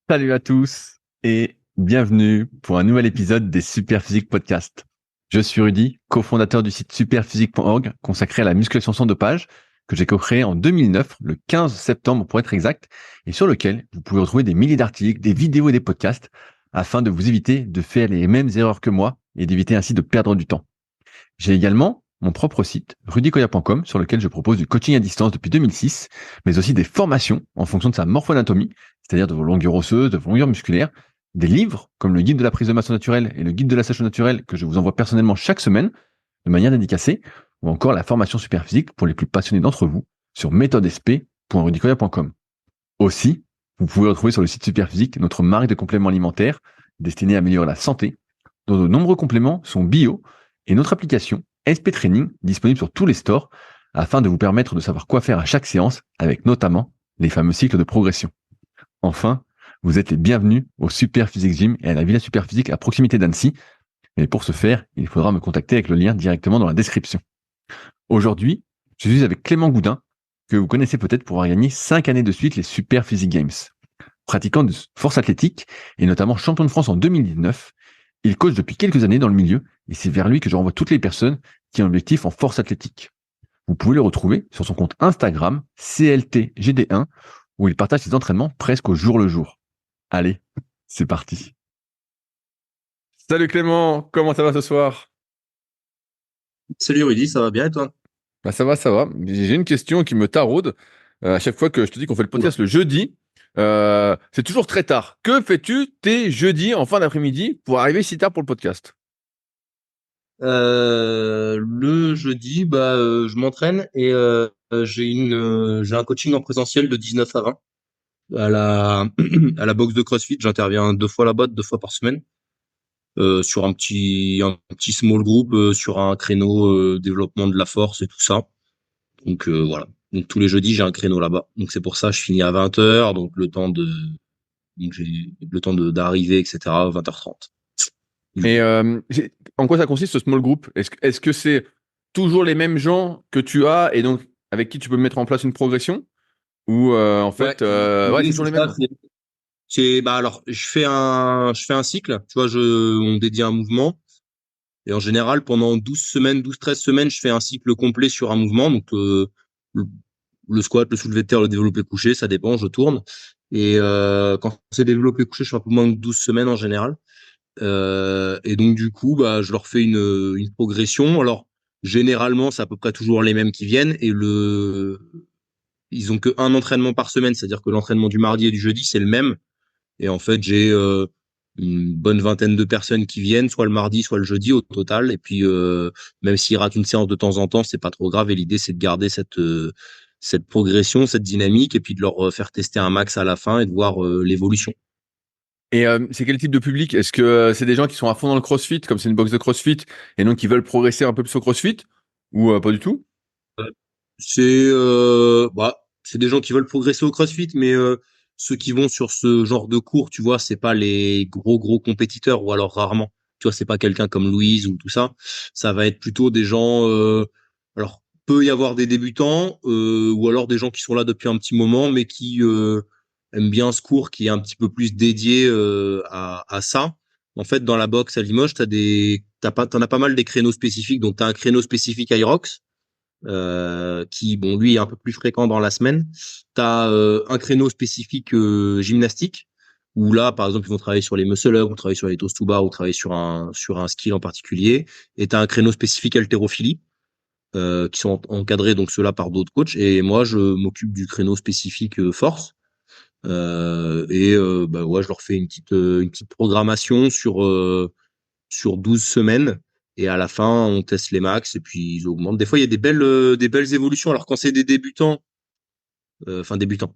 Salut à tous et bienvenue pour un nouvel épisode des Superphysique Podcast. Je suis Rudy, cofondateur du site superphysique.org consacré à la musculation sans dopage que j'ai co-créé en 2009, le 15 septembre pour être exact, et sur lequel vous pouvez retrouver des milliers d'articles, des vidéos et des podcasts afin de vous éviter de faire les mêmes erreurs que moi et d'éviter ainsi de perdre du temps. J'ai également mon propre site, rudykoya.com, sur lequel je propose du coaching à distance depuis 2006, mais aussi des formations en fonction de sa morphoanatomie, c'est-à-dire de vos longueurs osseuses, de vos longueurs musculaires, des livres comme le guide de la prise de masse naturelle et le guide de la sèche naturelle que je vous envoie personnellement chaque semaine de manière dédicacée, ou encore la formation super physique pour les plus passionnés d'entre vous sur méthodesp.rudykoya.com. Aussi, vous pouvez retrouver sur le site Superphysique notre marque de compléments alimentaires destinée à améliorer la santé, dont de nombreux compléments sont bio, et notre application SP Training disponible sur tous les stores afin de vous permettre de savoir quoi faire à chaque séance avec notamment les fameux cycles de progression. Enfin, vous êtes les bienvenus au Superphysique Gym et à la Villa Superphysique à proximité d'Annecy. Mais pour ce faire, il faudra me contacter avec le lien directement dans la description. Aujourd'hui, je suis avec Clément Goudin, que vous connaissez peut-être pour avoir gagné 5 années de suite les Superphysique Games. Pratiquant de force athlétique et notamment champion de France en 2019, il coach depuis quelques années dans le milieu et c'est vers lui que je renvoie toutes les personnes qui ont un objectif en force athlétique. Vous pouvez le retrouver sur son compte Instagram CLTGD1 où il partage ses entraînements presque au jour le jour. Allez, c'est parti. Salut Clément, comment ça va ce soir? Salut Rudy, ça va bien et toi? Bah ça va, ça va. J'ai une question qui me taraude. À chaque fois que je te dis qu'on fait le Oula. podcast le jeudi, c'est toujours très tard. Que fais-tu tes jeudis en fin d'après-midi pour arriver si tard pour le podcast? Le jeudi, je m'entraîne et j'ai un coaching en présentiel de 19 à 20 à la à la boxe de CrossFit. J'interviens 2 fois là-bas, 2 fois par semaine, sur un petit small group, sur un créneau développement de la force et tout ça. Donc voilà. Donc tous les jeudis, j'ai un créneau là-bas. Donc c'est pour ça je finis à 20 h, donc j'ai le temps de d'arriver, etc. à 20 h 30. Et en quoi ça consiste ce small group? Est-ce que c'est toujours les mêmes gens que tu as et donc avec qui tu peux mettre en place une progression? Ou en Ouais, fait, ouais, c'est oui, toujours c'est les ça. mêmes. Alors je fais un cycle, tu vois, on dédie un mouvement et en général pendant 12 semaines, 12 13 semaines, je fais un cycle complet sur un mouvement, donc le, le squat, le soulevé de terre, le développé couché, ça dépend, je tourne. Et quand c'est développé couché, je fais un peu moins de 12 semaines en général. Et donc du coup, je leur fais une progression. Alors généralement, c'est à peu près toujours les mêmes qui viennent et ils ont que un entraînement par semaine, c'est-à-dire que l'entraînement du mardi et du jeudi, c'est le même. Et en fait, j'ai une bonne vingtaine de personnes qui viennent, soit le mardi, soit le jeudi au total. Et puis, même s'ils ratent une séance de temps en temps, c'est pas trop grave. Et l'idée, c'est de garder cette progression, cette dynamique, et puis de leur faire tester un max à la fin et de voir l'évolution. Et c'est quel type de public? Est-ce que c'est des gens qui sont à fond dans le CrossFit, comme c'est une box de CrossFit, et donc qui veulent progresser un peu plus au CrossFit? Ou pas du tout? C'est c'est des gens qui veulent progresser au CrossFit, mais ceux qui vont sur ce genre de cours, tu vois, c'est pas les gros compétiteurs, ou alors rarement. Tu vois, c'est pas quelqu'un comme Louise ou tout ça. Ça va être plutôt des gens. Alors peut y avoir des débutants, ou alors des gens qui sont là depuis un petit moment, mais qui aiment bien ce cours qui est un petit peu plus dédié à ça. En fait, dans la boxe à Limoges, t'en as pas mal des créneaux spécifiques. Donc, t'as un créneau spécifique Irox qui, bon, lui est un peu plus fréquent dans la semaine. Tu as un créneau spécifique gymnastique, où là, par exemple, ils vont travailler sur les muscle-up, ou travailler sur les toes to bar, ou travailler sur un skill en particulier. Et tu as un créneau spécifique haltérophilie, qui sont encadrés, donc ceux-là, par d'autres coachs. Et moi, je m'occupe du créneau spécifique force. Ouais, je leur fais une petite programmation sur 12 semaines. Et à la fin, on teste les max et puis ils augmentent. Des fois, il y a des belles évolutions. Alors, quand c'est des débutants, débutants,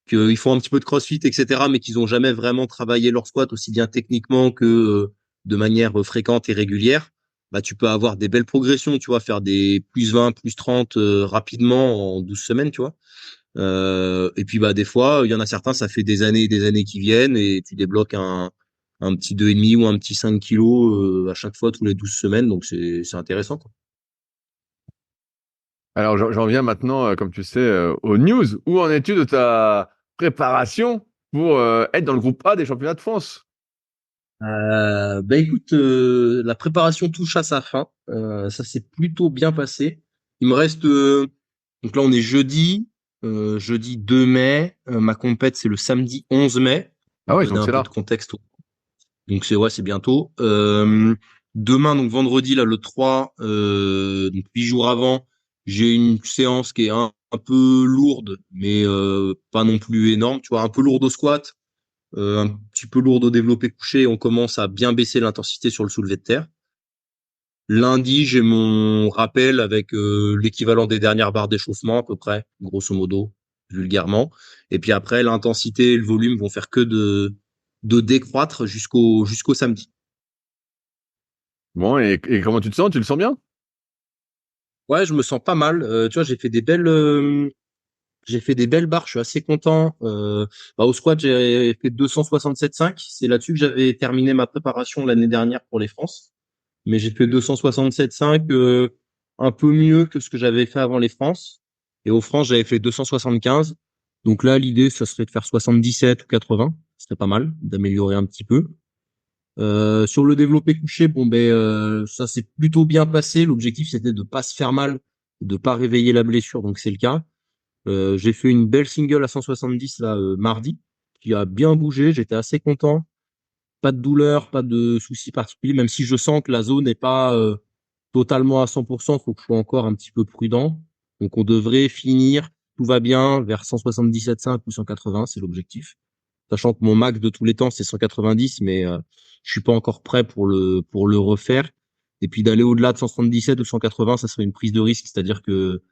qu'ils font un petit peu de crossfit, etc., mais qu'ils n'ont jamais vraiment travaillé leur squat aussi bien techniquement que de manière fréquente et régulière, bah, tu peux avoir des belles progressions, tu vois, faire des plus 20, plus 30 rapidement en 12 semaines, tu vois. Et puis, des fois, il y en a certains, ça fait des années et des années qui viennent et tu débloques un petit 2,5 ou un petit 5 kilos à chaque fois, tous les 12 semaines. Donc, c'est intéressant, quoi. Alors, j'en viens maintenant, comme tu sais, aux news. Où en es-tu de ta préparation pour être dans le groupe A des championnats de France? Écoute, la préparation touche à sa fin. Ça s'est plutôt bien passé. Il me reste donc là on est jeudi 2 mai. Ma compète c'est le samedi 11 mai. Ah Pour ouais, donner donc un c'est peu de là. contexte. Donc c'est bientôt. Demain donc vendredi là le 3, donc 8 jours avant, j'ai une séance qui est un peu lourde, mais pas non plus énorme. Tu vois, un peu lourde au squat, un petit peu lourde au développé couché. On commence à bien baisser l'intensité sur le soulevé de terre. Lundi, j'ai mon rappel avec l'équivalent des dernières barres d'échauffement à peu près, grosso modo, vulgairement. Et puis après, l'intensité et le volume vont faire que de décroître jusqu'au samedi. Bon, et comment tu te sens? Tu le sens bien? Ouais, je me sens pas mal. Tu vois, j'ai fait des belles barres. Je suis assez content. Au squat, j'ai fait 267,5. C'est là-dessus que j'avais terminé ma préparation l'année dernière pour les France. Mais j'ai fait 267,5, un peu mieux que ce que j'avais fait avant les France. Et aux France, j'avais fait 275. Donc là, l'idée, ça serait de faire 77 ou 80. Ce serait pas mal d'améliorer un petit peu. Sur le développé couché, ça s'est plutôt bien passé. L'objectif, c'était de pas se faire mal, de pas réveiller la blessure. Donc c'est le cas. J'ai fait une belle single à 170 là mardi, qui a bien bougé. J'étais assez content. Pas de douleur, pas de soucis particuliers, même si je sens que la zone n'est pas totalement à 100%, faut que je sois encore un petit peu prudent. Donc on devrait finir, tout va bien, vers 177,5 ou 180, c'est l'objectif. Sachant que mon max de tous les temps, c'est 190, mais je suis pas encore prêt pour le refaire. Et puis d'aller au-delà de 177 ou 180, ça serait une prise de risque, c'est-à-dire que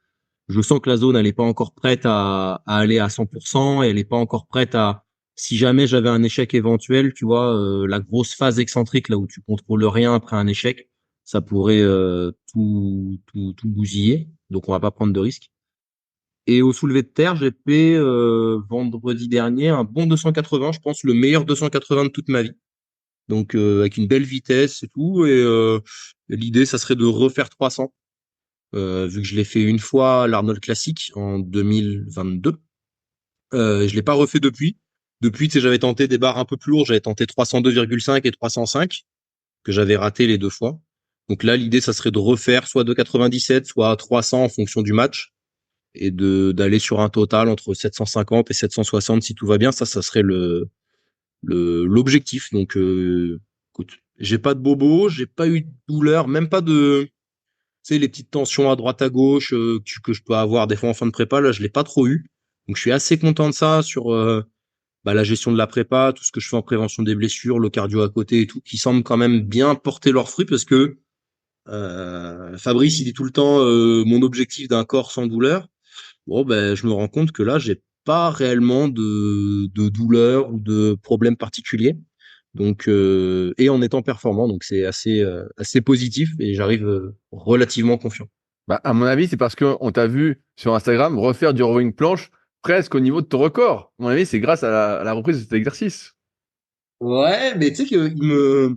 je sens que la zone, elle est pas encore prête à aller à 100%, et elle est pas encore prête à, si jamais j'avais un échec éventuel, tu vois, la grosse phase excentrique, là où tu contrôles rien après un échec, ça pourrait tout bousiller. Donc on va pas prendre de risque. Et au soulevé de terre, j'ai fait vendredi dernier un bon 280, je pense le meilleur 280 de toute ma vie. Donc avec une belle vitesse et tout. Et l'idée, ça serait de refaire 300. Vu que je l'ai fait une fois à l'Arnold Classic en 2022. Je l'ai pas refait depuis. Depuis, tu sais, j'avais tenté des barres un peu plus lourdes. J'avais tenté 302,5 et 305, que j'avais raté les deux fois. Donc là, l'idée, ça serait de refaire soit 297, soit 300 en fonction du match, et d'aller sur un total entre 750 et 760 si tout va bien. Ça serait l'objectif. Donc, écoute, j'ai pas de bobo, j'ai pas eu de douleur, même pas de, tu sais, les petites tensions à droite à gauche que je peux avoir des fois en fin de prépa, là, je l'ai pas trop eu. Donc, je suis assez content de ça sur la gestion de la prépa, tout ce que je fais en prévention des blessures, le cardio à côté et tout, qui semble quand même bien porter leurs fruits parce que Fabrice, il dit tout le temps mon objectif d'un corps sans douleur. Bon, ben, je me rends compte que là, j'ai pas réellement de douleur ou de problème particulier. Donc, et en étant performant, donc c'est assez positif et j'arrive relativement confiant. Bah, à mon avis, c'est parce qu'on t'a vu sur Instagram refaire du rowing planche presque au niveau de ton record. À mon avis, c'est grâce à la reprise de cet exercice. Ouais, mais tu sais que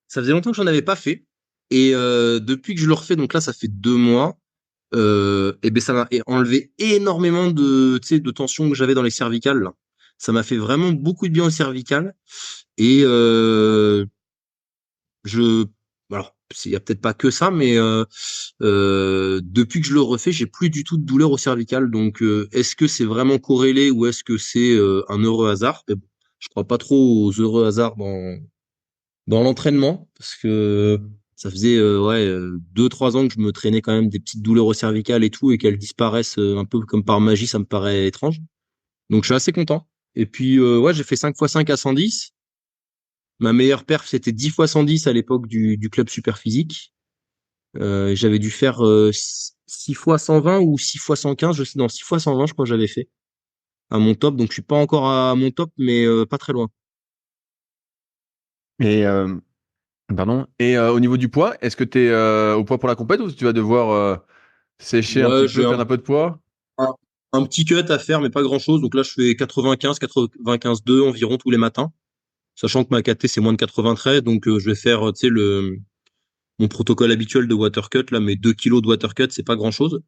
ça faisait longtemps que j'en avais pas fait. Et depuis que je le refais, donc là, ça fait 2 mois, et ben ça m'a enlevé énormément tu sais, de tension que j'avais dans les cervicales, là. Ça m'a fait vraiment beaucoup de bien aux cervicales. Et je, alors, il y a peut-être pas que ça, mais depuis que je le refais, j'ai plus du tout de douleur au cervical. Donc, est-ce que c'est vraiment corrélé ou est-ce que c'est un heureux hasard? Mais bon, je crois pas trop aux heureux hasards dans l'entraînement parce que ça faisait 2-3 ans que je me traînais quand même des petites douleurs au cervical et tout et qu'elles disparaissent un peu comme par magie, ça me paraît étrange. Donc, je suis assez content. Et puis, ouais, j'ai fait 5 x 5 à 110. Ma meilleure perf, c'était 10 x 110 à l'époque du club super physique. J'avais dû faire 6 fois 120 ou 6 fois 115, je sais, non, 6 fois 120, je crois que j'avais fait à mon top. Donc, je suis pas encore à mon top, mais pas très loin. Et pardon. Et au niveau du poids, est-ce que tu es au poids pour la compète ou tu vas devoir sécher un Ouais, petit peu, perdre un peu de poids? un, un petit cut à faire, mais pas grand-chose. Donc là, je fais 95-95,2 environ tous les matins. Sachant que ma KT, c'est moins de 93. Donc, je vais faire, tu sais, mon protocole habituel de water cut. Là, mes 2 kilos de water cut, c'est pas grand-chose.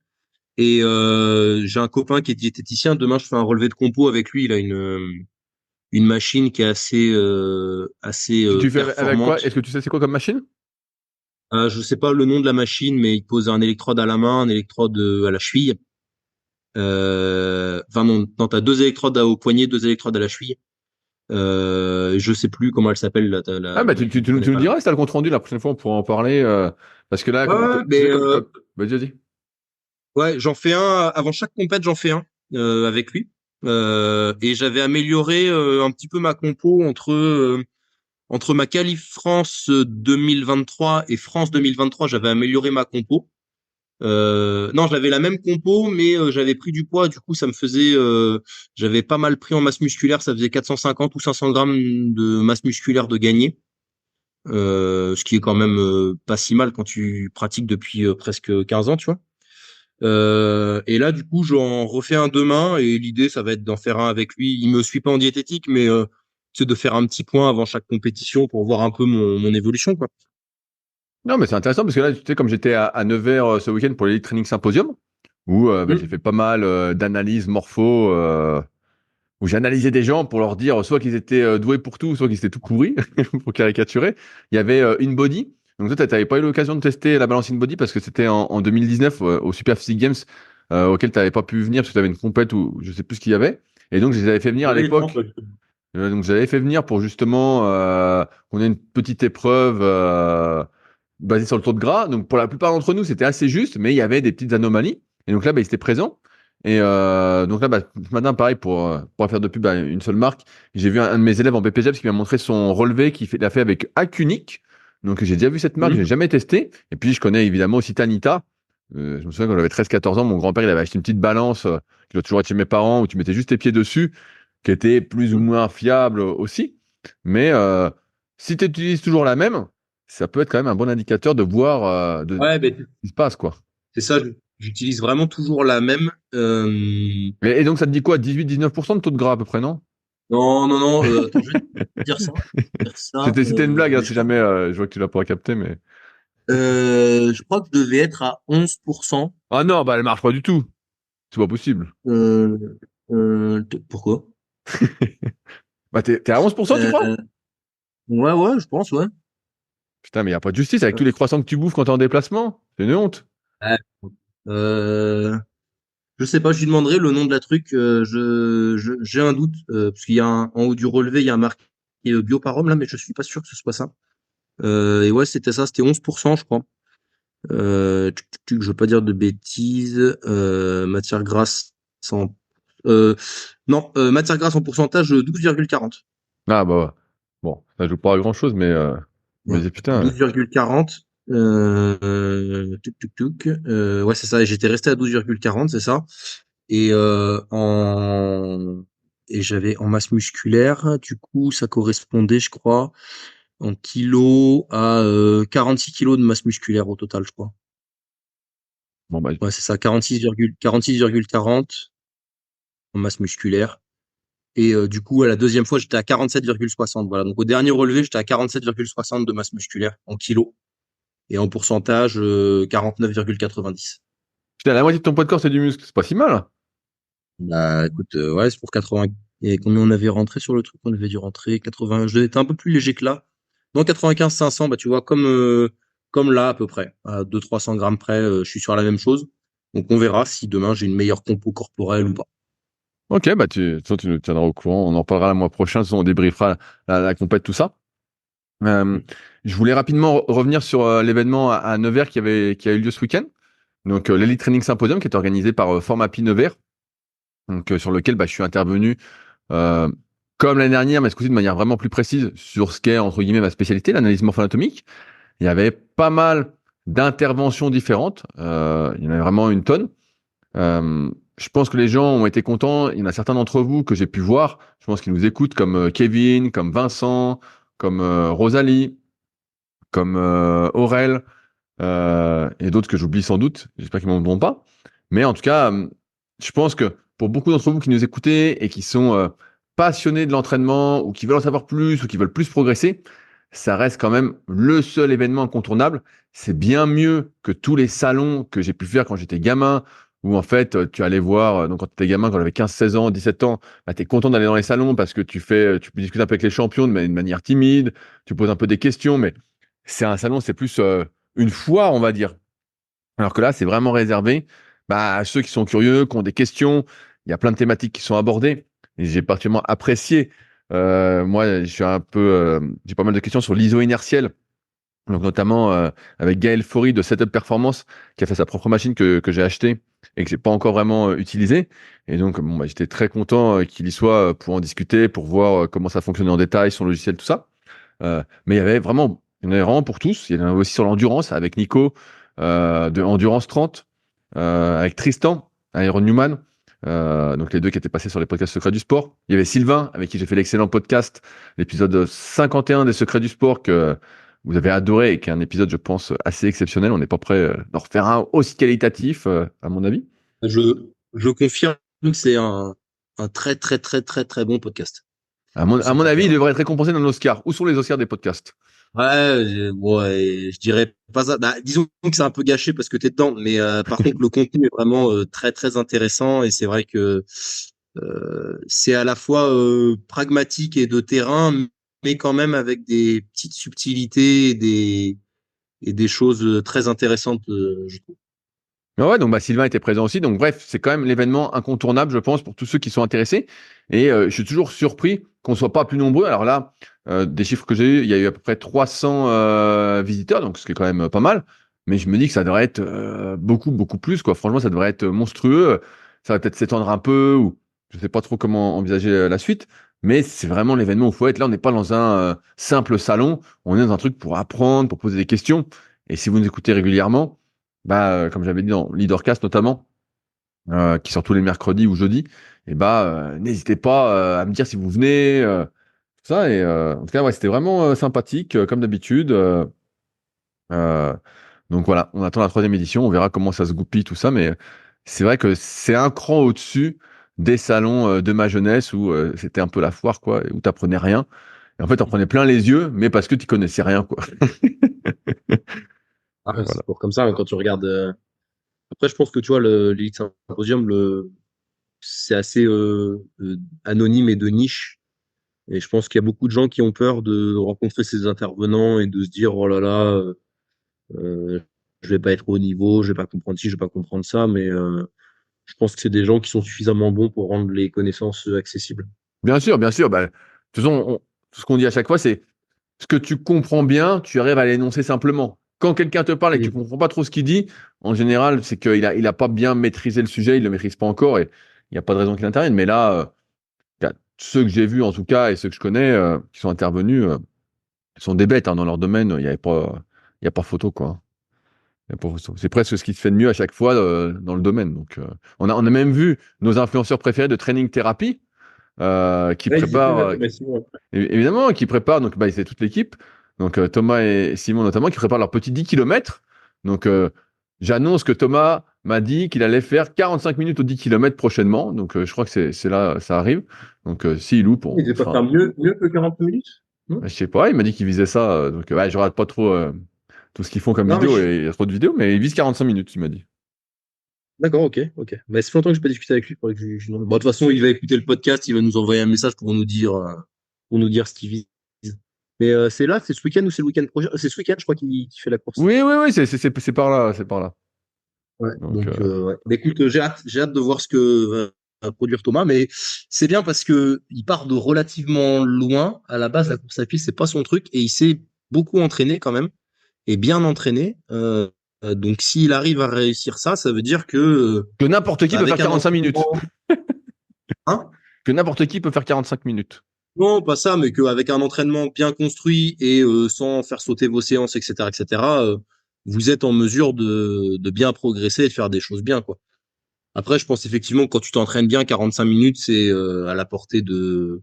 Et j'ai un copain qui est diététicien. Demain, je fais un relevé de compo avec lui. Il a une machine qui est assez Tu fais avec quoi? performante. Est-ce que tu sais c'est quoi comme machine? Je sais pas le nom de la machine, mais il pose un électrode à la main, un électrode à la cheville. Enfin non, t'as deux électrodes au poignet, deux électrodes à la cheville. Je sais plus comment elle s'appelle Ah bah tu, je tu, tu, nous connais tu nous pas là. diras si t'as le compte rendu la prochaine fois on pourra en parler parce que là Ouais, ouais, tu sais mais vas-y, vas-y. ouais, j'en fais un avant chaque compète, j'en fais un avec lui. Et j'avais amélioré un petit peu ma compo entre ma qualif France 2023 et France 2023, j'avais amélioré ma compo. Non, j'avais la même compo, mais j'avais pris du poids. Du coup, ça me faisait, j'avais pas mal pris en masse musculaire. Ça faisait 450 ou 500 grammes de masse musculaire de gagné, ce qui est quand même pas si mal quand tu pratiques depuis presque 15 ans, tu vois. Et là, du coup, j'en refais un demain et l'idée, ça va être d'en faire un avec lui. Il me suit pas en diététique, mais c'est de faire un petit point avant chaque compétition pour voir un peu mon évolution, quoi. Non mais c'est intéressant parce que là tu sais comme j'étais à Nevers ce week-end pour l'Elite Training Symposium où bah, j'ai Mm. fait pas mal d'analyses morpho où j'ai analysé des gens pour leur dire soit qu'ils étaient doués pour tout, soit qu'ils étaient tout pourris, pour caricaturer. Il y avait InBody. Donc toi, tu n'avais pas eu l'occasion de tester la balance InBody parce que c'était en 2019 au Super Physique Games auquel tu n'avais pas pu venir parce que tu avais une compète ou je sais plus ce qu'il y avait. Et donc, je les avais fait venir à Oui, non, l'époque. pas du tout. Donc, j'avais fait venir pour justement qu'on ait une petite épreuve basée sur le taux de gras. Donc, pour la plupart d'entre nous, c'était assez juste, mais il y avait des petites anomalies. Et donc là, bah, ils étaient présents. Et donc là, bah, ce matin, pareil, pour faire de pub à une seule marque, j'ai vu un de mes élèves en BPGEPS qui m'a montré son relevé qu'il a fait avec Acunic. Donc j'ai déjà vu cette marque, je l'ai Mm. jamais testé. Et puis je connais évidemment aussi Tanita. Je me souviens quand j'avais 13-14 ans, mon grand-père il avait acheté une petite balance qui doit toujours être chez mes parents où tu mettais juste tes pieds dessus, qui était plus ou Mm. moins fiable aussi. Mais si tu utilises toujours la même, ça peut être quand même un bon indicateur de voir Ouais, ben, ce qui se passe, quoi. c'est ça. J'utilise vraiment toujours la même. Et donc ça te dit quoi? 18-19% de taux de gras à peu près, non? Non, non, non. Attends, je vais te dire ça. Dire ça. C'était une blague, hein, Mais si je crois, jamais je vois que tu l'as pas capté, mais. je crois que je devais être à 11%. Ah non, bah elle marche pas du tout. C'est pas possible. Euh, Pourquoi? Bah t'es à 11%, tu crois? Euh, ouais, ouais, je pense, ouais. Putain, mais y a pas de justice avec tous les croissants que tu bouffes quand t'es en déplacement. C'est une honte. Ouais. Euh, je sais pas, je lui demanderai le nom de la truc. J'ai un doute parce qu'il y a en haut du relevé, il y a marqué Bioparum là, mais je suis pas sûr que ce soit ça. Et ouais, c'était ça, c'était 11%, je crois. Je veux pas dire de bêtises. Matière grasse en euh, non, matière grasse en pourcentage 12,40. Ah bah ouais. Bon, ça joue pas à grand chose, mais Ouais, putain. 12,40. Ouais, c'est ça. Et j'étais resté à 12,40, c'est ça. Et et j'avais en masse musculaire, du coup, ça correspondait, je crois, en kilos à 46 kilos de masse musculaire au total, je crois. Bon bah. Ouais, c'est ça, 46,40 en masse musculaire. Et du coup, à la deuxième fois, j'étais à 47,60. Voilà. Donc au dernier relevé, j'étais à 47,60 de masse musculaire en kilos. Et en pourcentage, 49,90. Putain, la moitié de ton poids de corps, c'est du muscle. C'est pas si mal, hein. Bah écoute, ouais, c'est pour 80. Et combien on avait rentré sur le truc? On avait dû rentrer 80. Je étais un peu plus léger que là. Non, 95, 500, bah tu vois, comme là à peu près. À 200-300 grammes près, je suis sur la même chose. Donc on verra si demain j'ai une meilleure compo corporelle ou pas. Ok, bah de toute façon, tu nous tiendras au courant. On en parlera le mois prochain. De toute façon, on débriefera la compète, tout ça. Euh, je voulais rapidement revenir sur l'événement à Nevers qui a eu lieu ce week-end. Donc, l'Elite Training Symposium qui est organisé par Formapi Nevers. Donc, sur lequel bah, je suis intervenu euh, comme l'année dernière, mais ce coup-ci de manière vraiment plus précise sur ce qu'est, entre guillemets, ma spécialité, l'analyse morpho-anatomique. Il y avait pas mal d'interventions différentes. Il y en avait vraiment une tonne. Je pense que les gens ont été contents. Il y en a certains d'entre vous que j'ai pu voir. Je pense qu'ils nous écoutent, comme Kevin, comme Vincent, comme Rosalie, comme Aurel, et d'autres que j'oublie sans doute. J'espère qu'ils m'en voudront pas. Mais en tout cas, je pense que pour beaucoup d'entre vous qui nous écoutez et qui sont passionnés de l'entraînement ou qui veulent en savoir plus ou qui veulent plus progresser, ça reste quand même le seul événement incontournable. C'est bien mieux que tous les salons que j'ai pu faire quand j'étais gamin où en fait, tu allais voir, donc quand tu étais gamin, quand j'avais 15, 16 ans, 17 ans, bah, tu es content d'aller dans les salons parce que tu peux discuter un peu avec les champions de manière timide, tu poses un peu des questions, mais c'est un salon, c'est plus une foire, on va dire. Alors que là, c'est vraiment réservé à ceux qui sont curieux, qui ont des questions. Il y a plein de thématiques qui sont abordées. Et j'ai particulièrement apprécié. Moi, j'ai pas mal de questions sur l'ISO inertiel. Donc notamment avec Gaël Faury de Setup Performance, qui a fait sa propre machine que j'ai achetée et que j'ai pas encore vraiment utilisée. Et donc, bon, j'étais très content qu'il y soit pour en discuter, pour voir comment ça fonctionnait en détail, son logiciel, tout ça. Mais il y en avait vraiment pour tous. Il y en avait aussi sur l'endurance avec Nico de Endurance 30, avec Tristan, Iron Newman, donc les deux qui étaient passés sur les podcasts Secrets du Sport. Il y avait Sylvain, avec qui j'ai fait l'excellent podcast, l'épisode 51 des Secrets du Sport, que vous avez adoré et qui est un épisode, je pense, assez exceptionnel. On n'est pas prêt d'en refaire un aussi qualitatif, à mon avis. Je confirme que c'est un très, très, très, très, très bon podcast. À Je mon avis, il confirme. devrait être récompensé d'un Oscar. Où sont les Oscars des podcasts? Ouais, je dirais pas ça. Bah, disons que c'est un peu gâché parce que t'es dedans, mais par contre le contenu est vraiment très très intéressant et c'est vrai que c'est à la fois pragmatique et de terrain, mais quand même avec des petites subtilités et des choses très intéressantes, je trouve. Ah ouais, donc Sylvain était présent aussi. Donc bref, c'est quand même l'événement incontournable, je pense, pour tous ceux qui sont intéressés. Et je suis toujours surpris qu'on soit pas plus nombreux. Alors là, des chiffres que j'ai eu, il y a eu à peu près 300 visiteurs, donc ce qui est quand même pas mal. Mais je me dis que ça devrait être beaucoup, beaucoup plus, quoi. Franchement, ça devrait être monstrueux. Ça va peut-être s'étendre un peu, ou je sais pas trop comment envisager la suite. Mais c'est vraiment l'événement où il faut être. Là, on n'est pas dans un simple salon. On est dans un truc pour apprendre, pour poser des questions. Et si vous nous écoutez régulièrement, comme j'avais dit dans Leadercast notamment, qui sort tous les mercredis ou jeudis, et n'hésitez pas à me dire si vous venez, tout ça. Et en tout cas, ouais, c'était vraiment sympathique, comme d'habitude. Euh, donc voilà, on attend la troisième édition, on verra comment ça se goupille, tout ça. Mais c'est vrai que c'est un cran au-dessus des salons de ma jeunesse où c'était un peu la foire, quoi, où t'apprenais rien. Et en fait, t'en prenais plein les yeux, mais parce que tu connaissais rien, quoi. Ah, c'est Voilà. toujours comme ça, hein, quand tu regardes. Après, je pense que tu vois, l'Elite Symposium, c'est assez anonyme et de niche. Et je pense qu'il y a beaucoup de gens qui ont peur de rencontrer ces intervenants et de se dire, oh là là, euh, je vais pas être au niveau, je vais pas comprendre ci, je vais pas comprendre ça. Mais je pense que c'est des gens qui sont suffisamment bons pour rendre les connaissances accessibles. Bien sûr, bien sûr. De toute façon, tout ce qu'on dit à chaque fois, c'est ce que tu comprends bien, tu arrives à l'énoncer simplement. Quand quelqu'un te parle et que tu Mm. comprends pas trop ce qu'il dit, en général, c'est qu'il a pas bien maîtrisé le sujet, il le maîtrise pas encore et il n'y a pas de raison qu'il intervienne. Mais là, il y a ceux que j'ai vus en tout cas et ceux que je connais qui sont intervenus, ils sont des bêtes hein, dans leur domaine. Il y a pas photo quoi. Il y a pas photo. C'est presque ce qui se fait de mieux à chaque fois dans le domaine. Donc, on a même vu nos influenceurs préférés de Training Therapy qui Ouais, ils étaient préparent. là, mais sinon, Évidemment, qui préparent, donc c'est toute l'équipe, donc Thomas et Simon notamment, qui préparent leur petit 10 km. Donc j'annonce que Thomas m'a dit qu'il allait faire 45 minutes au 10 km prochainement. Donc je crois que c'est là, ça arrive. Donc s'il loupe, ils devaient pas faire mieux que 40 minutes. Non, je sais pas, il m'a dit qu'il visait ça. Donc ouais, je regarde pas trop tout ce qu'ils font comme non, mais vidéo, et il y a trop de vidéos, mais il vise 45 minutes, il m'a dit. d'accord, ok, ok. Mais ça fait longtemps que je n'ai pas discuté avec lui. Faudrait que bon, de toute façon, il va écouter le podcast, il va nous envoyer un message pour nous dire ce qu'il vise. Mais c'est là, c'est ce week-end ou c'est le week-end prochain? C'est ce week-end, je crois, qu'il fait la course. Oui, oui, oui, c'est par là, c'est par là. Ouais. Donc Donc, ouais. Mais écoute, j'ai hâte de voir ce que va produire Thomas. Mais c'est bien parce que il part de relativement loin. À la base, la course à pied, c'est pas son truc et il s'est beaucoup entraîné quand même et bien entraîné. Donc, s'il arrive à réussir ça, ça veut dire que que n'importe qui peut faire avec un 45 minutes. entraînement, hein, Que n'importe qui peut faire 45 minutes. non, pas ça, mais qu'avec un entraînement bien construit et sans faire sauter vos séances, etc., vous êtes en mesure de bien progresser et de faire des choses bien, quoi. Après, je pense effectivement que quand tu t'entraînes bien, 45 minutes, c'est à la portée de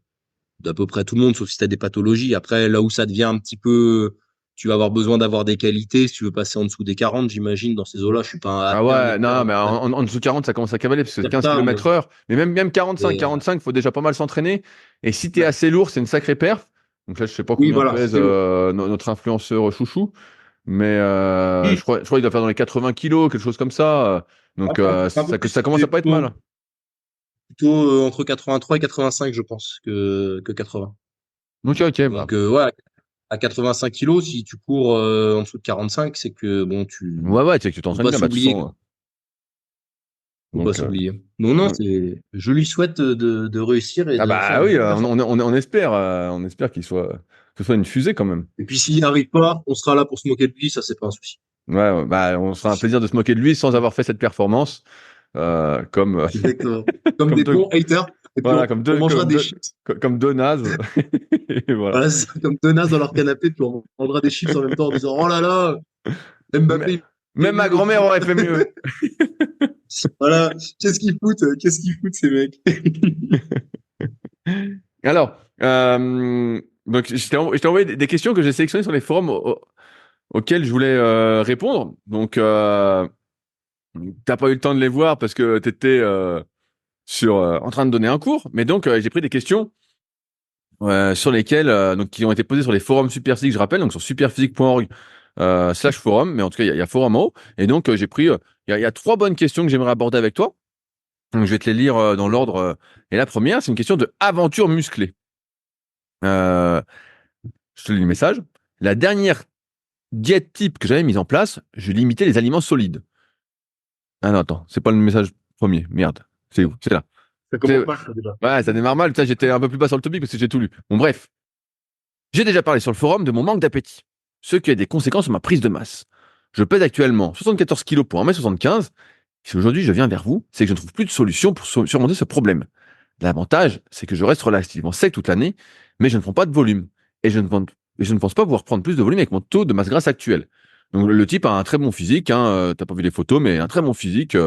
d'à peu près tout le monde, sauf si tu as des pathologies. Après, là où ça devient un petit peu, tu vas avoir besoin d'avoir des qualités si tu veux passer en dessous des 40, j'imagine, dans ces eaux-là. Je suis pas Ah apte à ouais, mettre non, mais en dessous de 40, ça commence à cavaler, parce que dire 15 ça, mais, km heure, mais même 45, mais, 45, faut déjà pas mal s'entraîner. Et si t'es ouais. assez lourd, c'est une sacrée perf. Donc là, je sais pas Oui, combien voilà, pèse c'est lourd. notre influenceur chouchou. Mais Hmm. je crois qu'il doit faire dans les 80 kilos, quelque chose comme ça. Donc Un peu ça plus, commence à c'est pas être mal. plutôt entre 83 et 85, je pense, que 80. Donc ok, bah. Donc, ouais, à 85 kilos, si tu cours en dessous de 45, c'est que, bon, Ouais, ouais, tu sais que tu faut t'entraînes pas bien, bah, de toute s'oublier. façon. Faut pas Donc, s'oublier. Non, non, donc- je lui souhaite de réussir et ah de faire bah une oui, bonne performance. on espère que ce soit une fusée quand même. Et puis, s'il n'y arrive pas, on sera là pour se moquer de lui, ça, c'est pas un souci. Ouais, ouais, bah, on sera un plaisir de se moquer de lui sans avoir fait cette performance, Exactement. Comme comme des deux, bons haters. Et puis, voilà, on mangera des chips. comme deux nazes. Et voilà. Voilà, c'est ça, comme deux nazes dans leur canapé, puis on mangera des chips en même temps en disant, oh là là, Mais- Mbappé, il est Même ma nul au grand-mère foot. aurait fait mieux. Voilà. Qu'est-ce qu'ils foutent, ces mecs? Alors, donc, je t'ai envoyé des questions que j'ai sélectionnées sur les forums auxquels je voulais répondre. Donc, t'as pas eu le temps de les voir parce que t'étais en train de donner un cours. Mais donc, j'ai pris des questions sur lesquelles, donc, qui ont été posées sur les forums Superphysique, je rappelle, donc sur superphysique.org /forum. Mais en tout cas, il y a forum en haut. Et donc, j'ai pris, il y a trois bonnes questions que j'aimerais aborder avec toi. Donc, je vais te les lire dans l'ordre. Et la première, c'est une question de aventure musclée. Euh, je te lis le message. La dernière diète type que j'avais mise en place, je limitais les aliments solides. Ah non, attends, c'est pas le message premier. Merde. C'est où? C'est là. Ça commence mal, ça, déjà. Ouais, ça démarre mal. Putain, j'étais un peu plus bas sur le topic parce que j'ai tout lu. Bon, bref. J'ai déjà parlé sur le forum de mon manque d'appétit, ce qui a des conséquences sur ma prise de masse. Je pèse actuellement 74 kilos pour 1m75. Si aujourd'hui je viens vers vous, c'est que je ne trouve plus de solution pour surmonter ce problème. L'avantage, c'est que je reste relativement sec toute l'année, mais je ne prends pas de volume. Et je ne pense pas pouvoir prendre plus de volume avec mon taux de masse grasse actuel. Donc le type a un très bon physique, hein, t'as pas vu les photos, mais un très bon physique.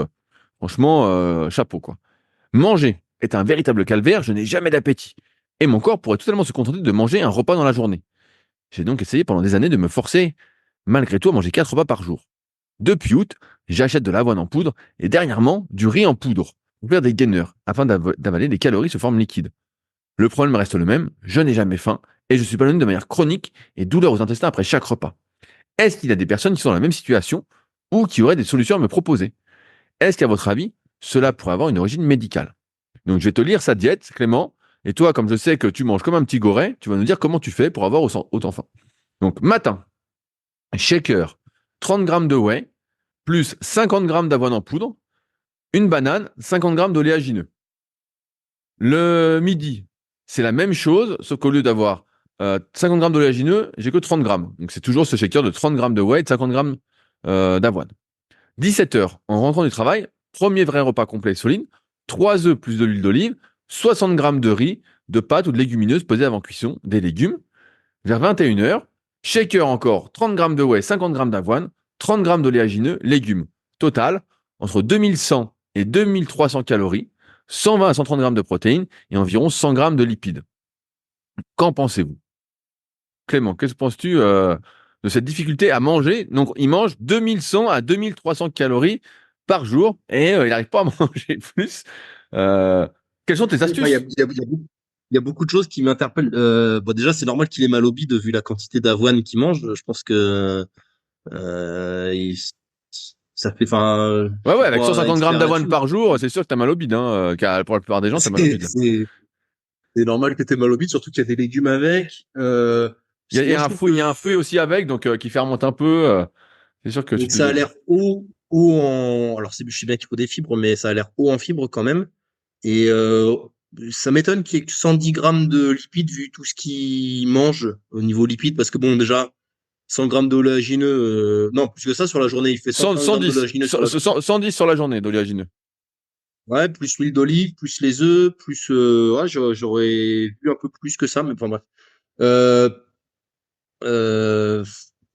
Franchement, chapeau quoi. Manger est un véritable calvaire, je n'ai jamais d'appétit. Et mon corps pourrait totalement se contenter de manger un repas dans la journée. J'ai donc essayé pendant des années de me forcer, malgré tout, à manger 4 repas par jour. Depuis août, j'achète de l'avoine en poudre et dernièrement du riz en poudre pour faire des gainers afin d'avaler des calories sous forme liquide. Le problème reste le même, je n'ai jamais faim et je suis ballonné de manière chronique et douleur aux intestins après chaque repas. Est-ce qu'il y a des personnes qui sont dans la même situation ou qui auraient des solutions à me proposer? Est-ce qu'à votre avis, cela pourrait avoir une origine médicale? Donc je vais te lire sa diète, Clément, et toi, comme je sais que tu manges comme un petit goret, tu vas nous dire comment tu fais pour avoir autant faim. Donc matin, shaker, 30 grammes de whey, plus 50 grammes d'avoine en poudre, une banane, 50 grammes d'oléagineux. Le midi, c'est la même chose, sauf qu'au lieu d'avoir 50 grammes d'oléagineux, j'ai que 30 grammes. Donc c'est toujours ce shaker de 30 grammes de whey et de 50 grammes d'avoine. 17 heures, en rentrant du travail, premier vrai repas complet et solide, 3 œufs plus de l'huile d'olive, 60 grammes de riz, de pâtes ou de légumineuses pesées avant cuisson, des légumes. Vers 21 heures, shaker encore, 30 grammes de whey, 50 grammes d'avoine, 30 grammes d'oléagineux, légumes. Total, entre 2100 et 2300 calories, 120 à 130 grammes de protéines et environ 100 grammes de lipides. Qu'en pensez-vous? Clément, qu'est-ce que penses-tu de cette difficulté à manger? Donc, il mange 2100 à 2300 calories par jour et il n'arrive pas à manger plus. Euh, Quelles sont tes Bah, astuces? il y a beaucoup de choses qui m'interpellent. Bon, déjà, c'est normal qu'il ait mal au bide vu la quantité d'avoine qu'il mange. Je pense que euh, il- ça fait, enfin, Ouais, je ouais, suis avec pas 150 grammes expert d'avoine là-dessus. par jour, c'est sûr que t'as mal au bide, hein, car pour la plupart des gens, t'as mal au bide. C'est c'est normal que t'aies mal au bide, surtout qu'il y a des légumes avec. Moi, je trouve Il y a un fruit aussi avec, donc qui fermente un peu. C'est sûr que donc ça a l'air haut en. Alors, je sais bien qu'il faut des fibres, mais ça a l'air haut en fibres quand même. Et ça m'étonne qu'il y ait que 110 grammes de lipides vu tout ce qu'il mange au niveau lipides, parce que bon, déjà, 100 grammes d'oléagineux, non, plus que ça sur la journée, il fait 130 grammes 110, d'oléagineux sur la journée. 110 sur la journée d'oléagineux. Ouais, plus l'huile d'olive, plus les œufs, plus, ouais, j'aurais vu un peu plus que ça, mais enfin bref. Euh, euh,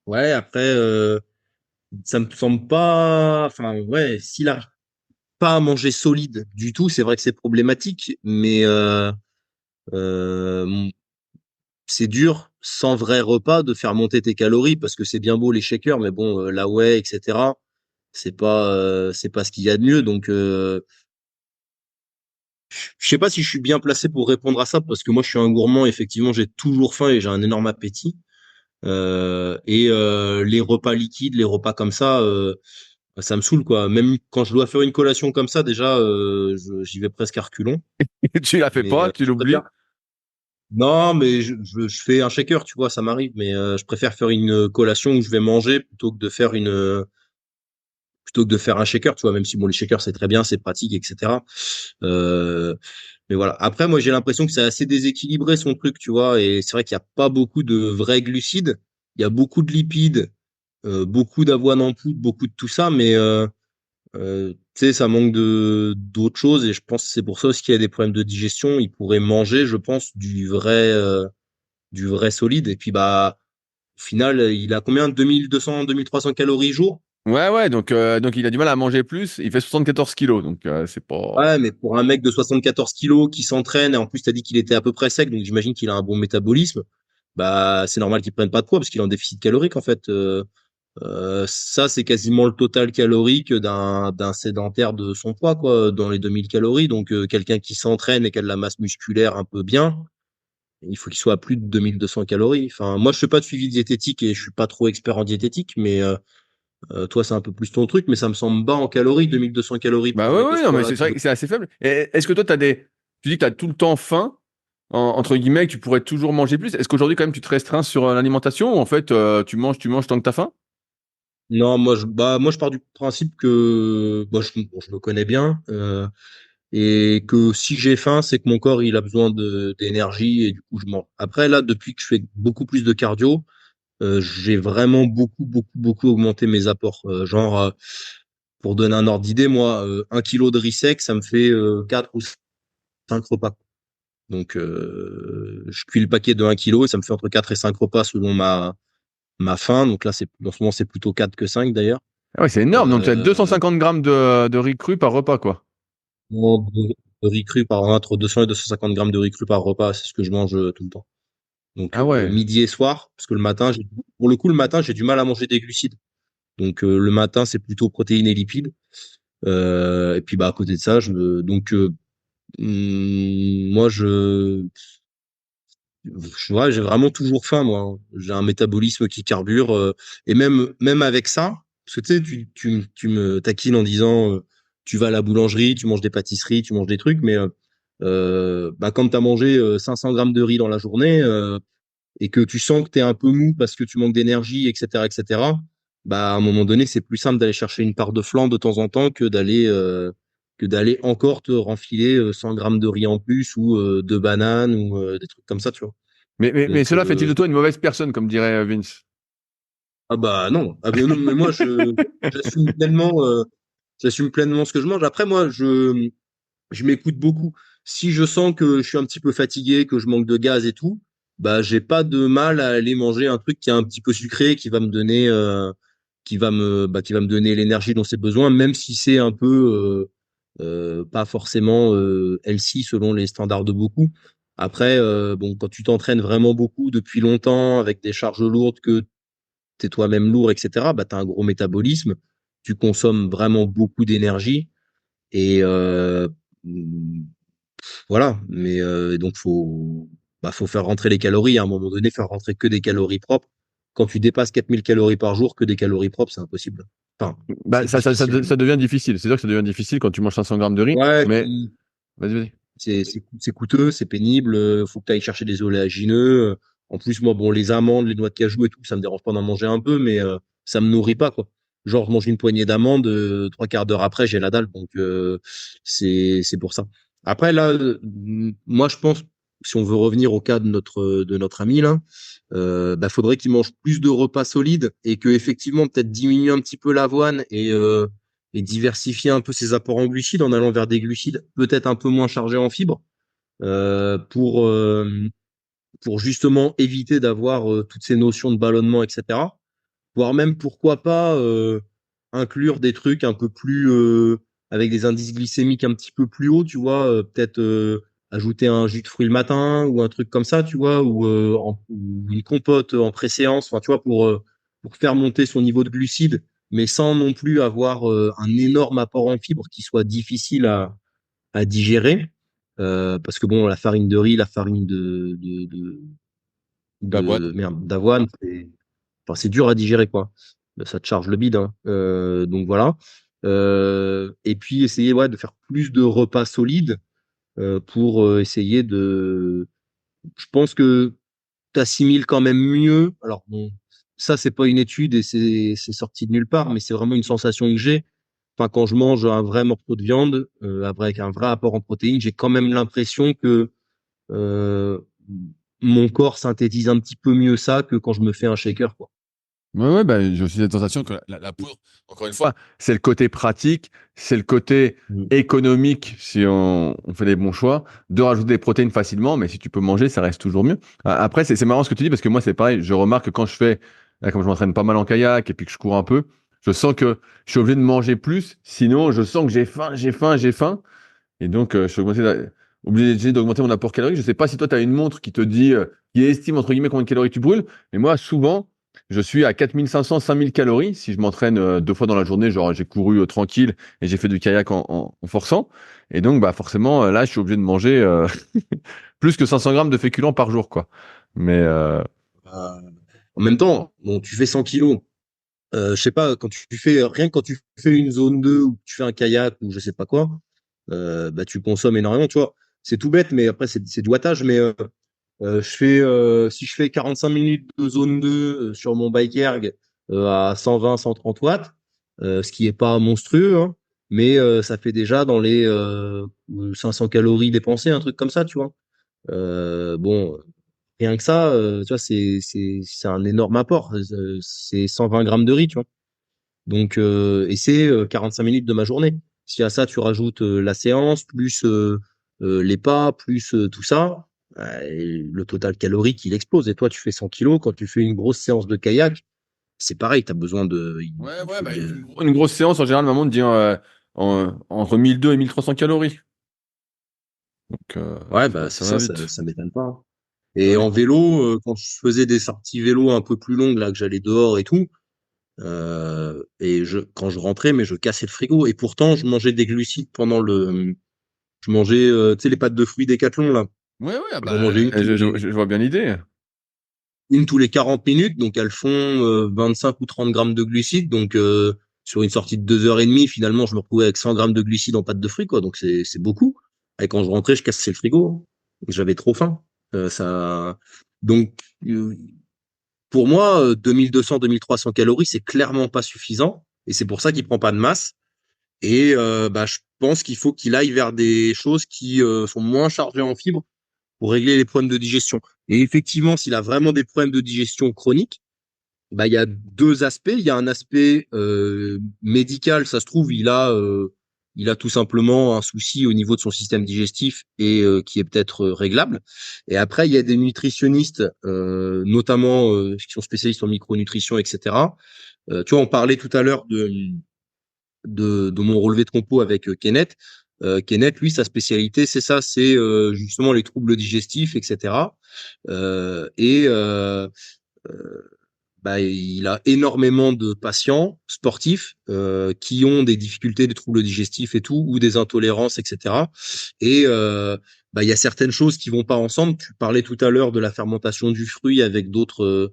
ouais, après, ça me semble pas, enfin, ouais, s'il arrive pas à manger solide du tout, c'est vrai que c'est problématique, mais euh, c'est dur sans vrai repas de faire monter tes calories parce que c'est bien beau les shakers, mais bon, la whey, etc. C'est pas ce qu'il y a de mieux. Donc, je sais pas si je suis bien placé pour répondre à ça parce que moi, je suis un gourmand. Effectivement, j'ai toujours faim et j'ai un énorme appétit. Les repas liquides, les repas comme ça, ça me saoule quoi. Même quand je dois faire une collation comme ça, déjà, j'y vais presque à reculons. Tu la fais Mais pas, tu je l'oublies. préfère. Non, mais je fais un shaker, tu vois, ça m'arrive. Mais je préfère faire une collation où je vais manger plutôt que de faire un shaker, tu vois. Même si bon, les shakers c'est très bien, c'est pratique, etc. Euh, mais voilà. Après, moi, j'ai l'impression que c'est assez déséquilibré son truc, tu vois. Et c'est vrai qu'il n'y a pas beaucoup de vrais glucides. Il y a beaucoup de lipides, beaucoup d'avoine en poudre, beaucoup de tout ça, mais tu sais, ça manque de d'autres choses. Et je pense que c'est pour ça aussi qu'il y a des problèmes de digestion. Il pourrait manger, je pense, du vrai solide. Et puis, bah, au final, il a combien? 2200, 2300 calories jour? Ouais, donc il a du mal à manger plus. Il fait 74 kilos, donc c'est pas. Ouais, mais pour un mec de 74 kilos qui s'entraîne, et en plus, t'as dit qu'il était à peu près sec, donc j'imagine qu'il a un bon métabolisme. Bah, c'est normal qu'il prenne pas de poids parce qu'il est en déficit calorique, en fait. Ça, c'est quasiment le total calorique d'un sédentaire de son poids, quoi, dans les 2000 calories. Donc, quelqu'un qui s'entraîne et qui a de la masse musculaire un peu bien, il faut qu'il soit à plus de 2200 calories. Enfin, moi, je fais pas de suivi diététique et je suis pas trop expert en diététique, mais toi, c'est un peu plus ton truc, mais ça me semble bas en calories, 2200 calories Bah pour un ouais, mec de ouais, ce non, mais poids-là c'est qui vrai veut. que c'est assez faible. Et est-ce que toi, tu dis que t'as tout le temps faim, entre guillemets, que tu pourrais toujours manger plus. Est-ce qu'aujourd'hui, quand même, tu te restreins sur l'alimentation ou en fait, tu manges tant que t'as faim? Non, moi, je pars du principe que, bon, je me connais bien, et que si j'ai faim, c'est que mon corps, il a besoin d'énergie et du coup, je mange. Après, là, depuis que je fais beaucoup plus de cardio, j'ai vraiment beaucoup, beaucoup, beaucoup augmenté mes apports. Pour donner un ordre d'idée, moi, 1 kilo de riz sec, ça me fait 4 ou 5 repas. Donc, je cuis le paquet de 1 kilo et ça me fait entre 4 et 5 repas selon ma faim. Donc là, en ce moment, c'est plutôt 4 que 5 d'ailleurs. Ah ouais, c'est énorme. Donc, tu as Euh, 250 grammes de riz cru par repas, quoi. de riz cru entre 200 et 250 grammes de riz cru par repas, c'est ce que je mange tout le temps. Donc, Ah ouais. midi et soir, parce que le matin, pour le coup, le matin, j'ai du mal à manger des glucides. Donc, le matin, c'est plutôt protéines et lipides. Et puis, bah, à côté de ça, moi, ouais, j'ai vraiment toujours faim, moi, hein. J'ai un métabolisme qui carbure. Et même avec ça, parce que tu sais, tu me taquines en disant, tu vas à la boulangerie, tu manges des pâtisseries, tu manges des trucs, mais bah, quand tu as mangé 500 grammes de riz dans la journée et que tu sens que tu es un peu mou parce que tu manques d'énergie, etc., bah, à un moment donné, c'est plus simple d'aller chercher une part de flan de temps en temps que d'aller encore te renfiler 100 grammes de riz en plus ou deux bananes ou des trucs comme ça, tu vois. Mais Donc, cela fait-il de toi une mauvaise personne, comme dirait Vince? ah bah non, non, mais moi j'assume pleinement, j'assume pleinement ce que je mange. Après moi, je m'écoute beaucoup. Si je sens que je suis un petit peu fatigué, que je manque de gaz et tout, bah j'ai pas de mal à aller manger un truc qui est un petit peu sucré, qui va me donner, qui va me donner l'énergie dont c'est besoin, même si c'est un peu pas forcément healthy selon les standards de beaucoup. Après, bon, quand tu t'entraînes vraiment beaucoup depuis longtemps avec des charges lourdes que t'es toi-même lourd, etc., bah, tu as un gros métabolisme, tu consommes vraiment beaucoup d'énergie et mm, voilà. Mais donc, faut faire rentrer les calories. À un moment donné, faire rentrer que des calories propres. Quand tu dépasses 4000 calories par jour, que des calories propres, c'est impossible. Enfin, Bah, c'est difficile. ça devient difficile. C'est sûr que ça devient difficile quand tu manges 500 grammes de riz. Ouais, Mais puis vas-y, vas-y. c'est coûteux, c'est pénible. Faut que tu ailles chercher des oléagineux. En plus, moi, bon, les amandes, les noix de cajou et tout, ça me dérange pas d'en manger un peu, mais ça me nourrit pas, quoi. Genre, je mange une poignée d'amandes, 3 quarts d'heure après, j'ai la dalle. Donc, c'est pour ça. Après, là, moi, je pense, si on veut revenir au cas de notre ami, là, bah, faudrait qu'il mange plus de repas solides et que, effectivement, peut-être diminuer un petit peu l'avoine et diversifier un peu ses apports en glucides en allant vers des glucides peut-être un peu moins chargés en fibres euh, pour euh, pour justement éviter d'avoir toutes ces notions de ballonnement, etc. Voire même pourquoi pas inclure des trucs un peu plus avec des indices glycémiques un petit peu plus hauts, tu vois, peut-être ajouter un jus de fruits le matin ou un truc comme ça, tu vois, ou une compote en préséance, enfin, tu vois, pour faire monter son niveau de glucides, mais sans non plus avoir un énorme apport en fibres qui soit difficile à digérer. Parce que bon, la farine de riz, la farine D'avoine. d'avoine. Enfin, c'est dur à digérer, quoi. Ça te charge le bide, hein. Donc voilà. Et puis essayer, ouais, de faire plus de repas solides pour essayer de. Je pense que t'assimiles quand même mieux. Alors bon, ça c'est pas une étude et c'est sorti de nulle part, mais c'est vraiment une sensation que j'ai. Enfin, quand je mange un vrai morceau de viande avec un vrai apport en protéines, j'ai quand même l'impression que euh, mon corps synthétise un petit peu mieux ça que quand je me fais un shaker, quoi. Ouais, bah, j'ai aussi cette sensation que la poudre, encore une fois, c'est le côté pratique, c'est le côté Mm. économique si on fait des bons choix, de rajouter des protéines facilement, mais si tu peux manger, ça reste toujours mieux. Après, c'est marrant ce que tu dis parce que moi, c'est pareil. Je remarque que quand je fais, là, comme je m'entraîne pas mal en kayak et puis que je cours un peu, je sens que je suis obligé de manger plus, sinon je sens que j'ai faim, j'ai faim, j'ai faim. Et donc, je suis obligé d'augmenter mon apport calorique. Je sais pas si toi, tu as une montre qui te dit, qui estime, entre guillemets, combien de calories tu brûles. Mais moi, souvent, je suis à 4500, 5000 calories si je m'entraîne 2 fois dans la journée. Genre, j'ai couru tranquille et j'ai fait du kayak en forçant. Et donc, bah, forcément, là, je suis obligé de manger plus que 500 grammes de féculents par jour, quoi. Mais, Euh, En même temps, bon, tu fais 100 kilos. Je sais pas, quand tu fais rien que quand tu fais une zone 2 ou que tu fais un kayak ou je sais pas quoi, bah tu consommes énormément, tu vois. C'est tout bête, mais après c'est du wattage. Mais si je fais 45 minutes de zone 2 sur mon bike erg à 120, 130 watts, ce qui est pas monstrueux, hein, mais ça fait déjà dans les 500 calories dépensées, un truc comme ça, tu vois. Bon, rien que ça, tu vois, c'est un énorme apport. C'est 120 grammes de riz, tu vois. Donc, et c'est 45 minutes de ma journée. Si à ça tu rajoutes la séance, plus les pas, plus tout ça, le total calorique il explose. Et toi, tu fais 100 kilos. Quand tu fais une grosse séance de kayak, c'est pareil. Tu as besoin de. ouais, Il ouais, faut bah, de. une grosse séance, en général, maman te dit entre 1200 et 1300 calories. Donc, Ouais, bah c'est ça va ça, vite. ça m'étonne pas, hein. Ah Et oui. en vélo, quand je faisais des sorties vélo un peu plus longues, là, que j'allais dehors et tout, quand je rentrais, mais je cassais le frigo. Et pourtant, je mangeais des glucides pendant le. Je mangeais, tu sais, les pâtes de fruits Décathlon, là. Ouais, ouais, ah J'en bah, mangeais je vois bien l'idée. une tous les 40 minutes, donc elles font 25 ou 30 grammes de glucides. Donc sur une sortie de 2 heures et demie, finalement, je me retrouvais avec 100 grammes de glucides en pâte de fruits, quoi. Donc c'est beaucoup. Et quand je rentrais, je cassais le frigo. J'avais trop faim. Ça. Donc euh, pour moi, 2200, 2300 calories, c'est clairement pas suffisant. Et c'est pour ça qu'il prend pas de masse. Et bah, je pense qu'il faut qu'il aille vers des choses qui sont moins chargées en fibres pour régler les problèmes de digestion. Et effectivement, s'il a vraiment des problèmes de digestion chroniques, bah, il y a deux aspects. Il y a un aspect médical, ça se trouve, il a tout simplement un souci au niveau de son système digestif et qui est peut-être réglable. Et après, il y a des nutritionnistes, notamment qui sont spécialistes en micronutrition, etc. Tu vois, on parlait tout à l'heure de mon relevé de compo avec Kenneth. Kenneth, lui, sa spécialité, c'est ça, c'est justement les troubles digestifs, etc. Et bah, il a énormément de patients sportifs qui ont des difficultés, des troubles digestifs et tout, ou des intolérances, etc. Et bah, il y a certaines choses qui vont pas ensemble. Tu parlais tout à l'heure de la fermentation du fruit avec d'autres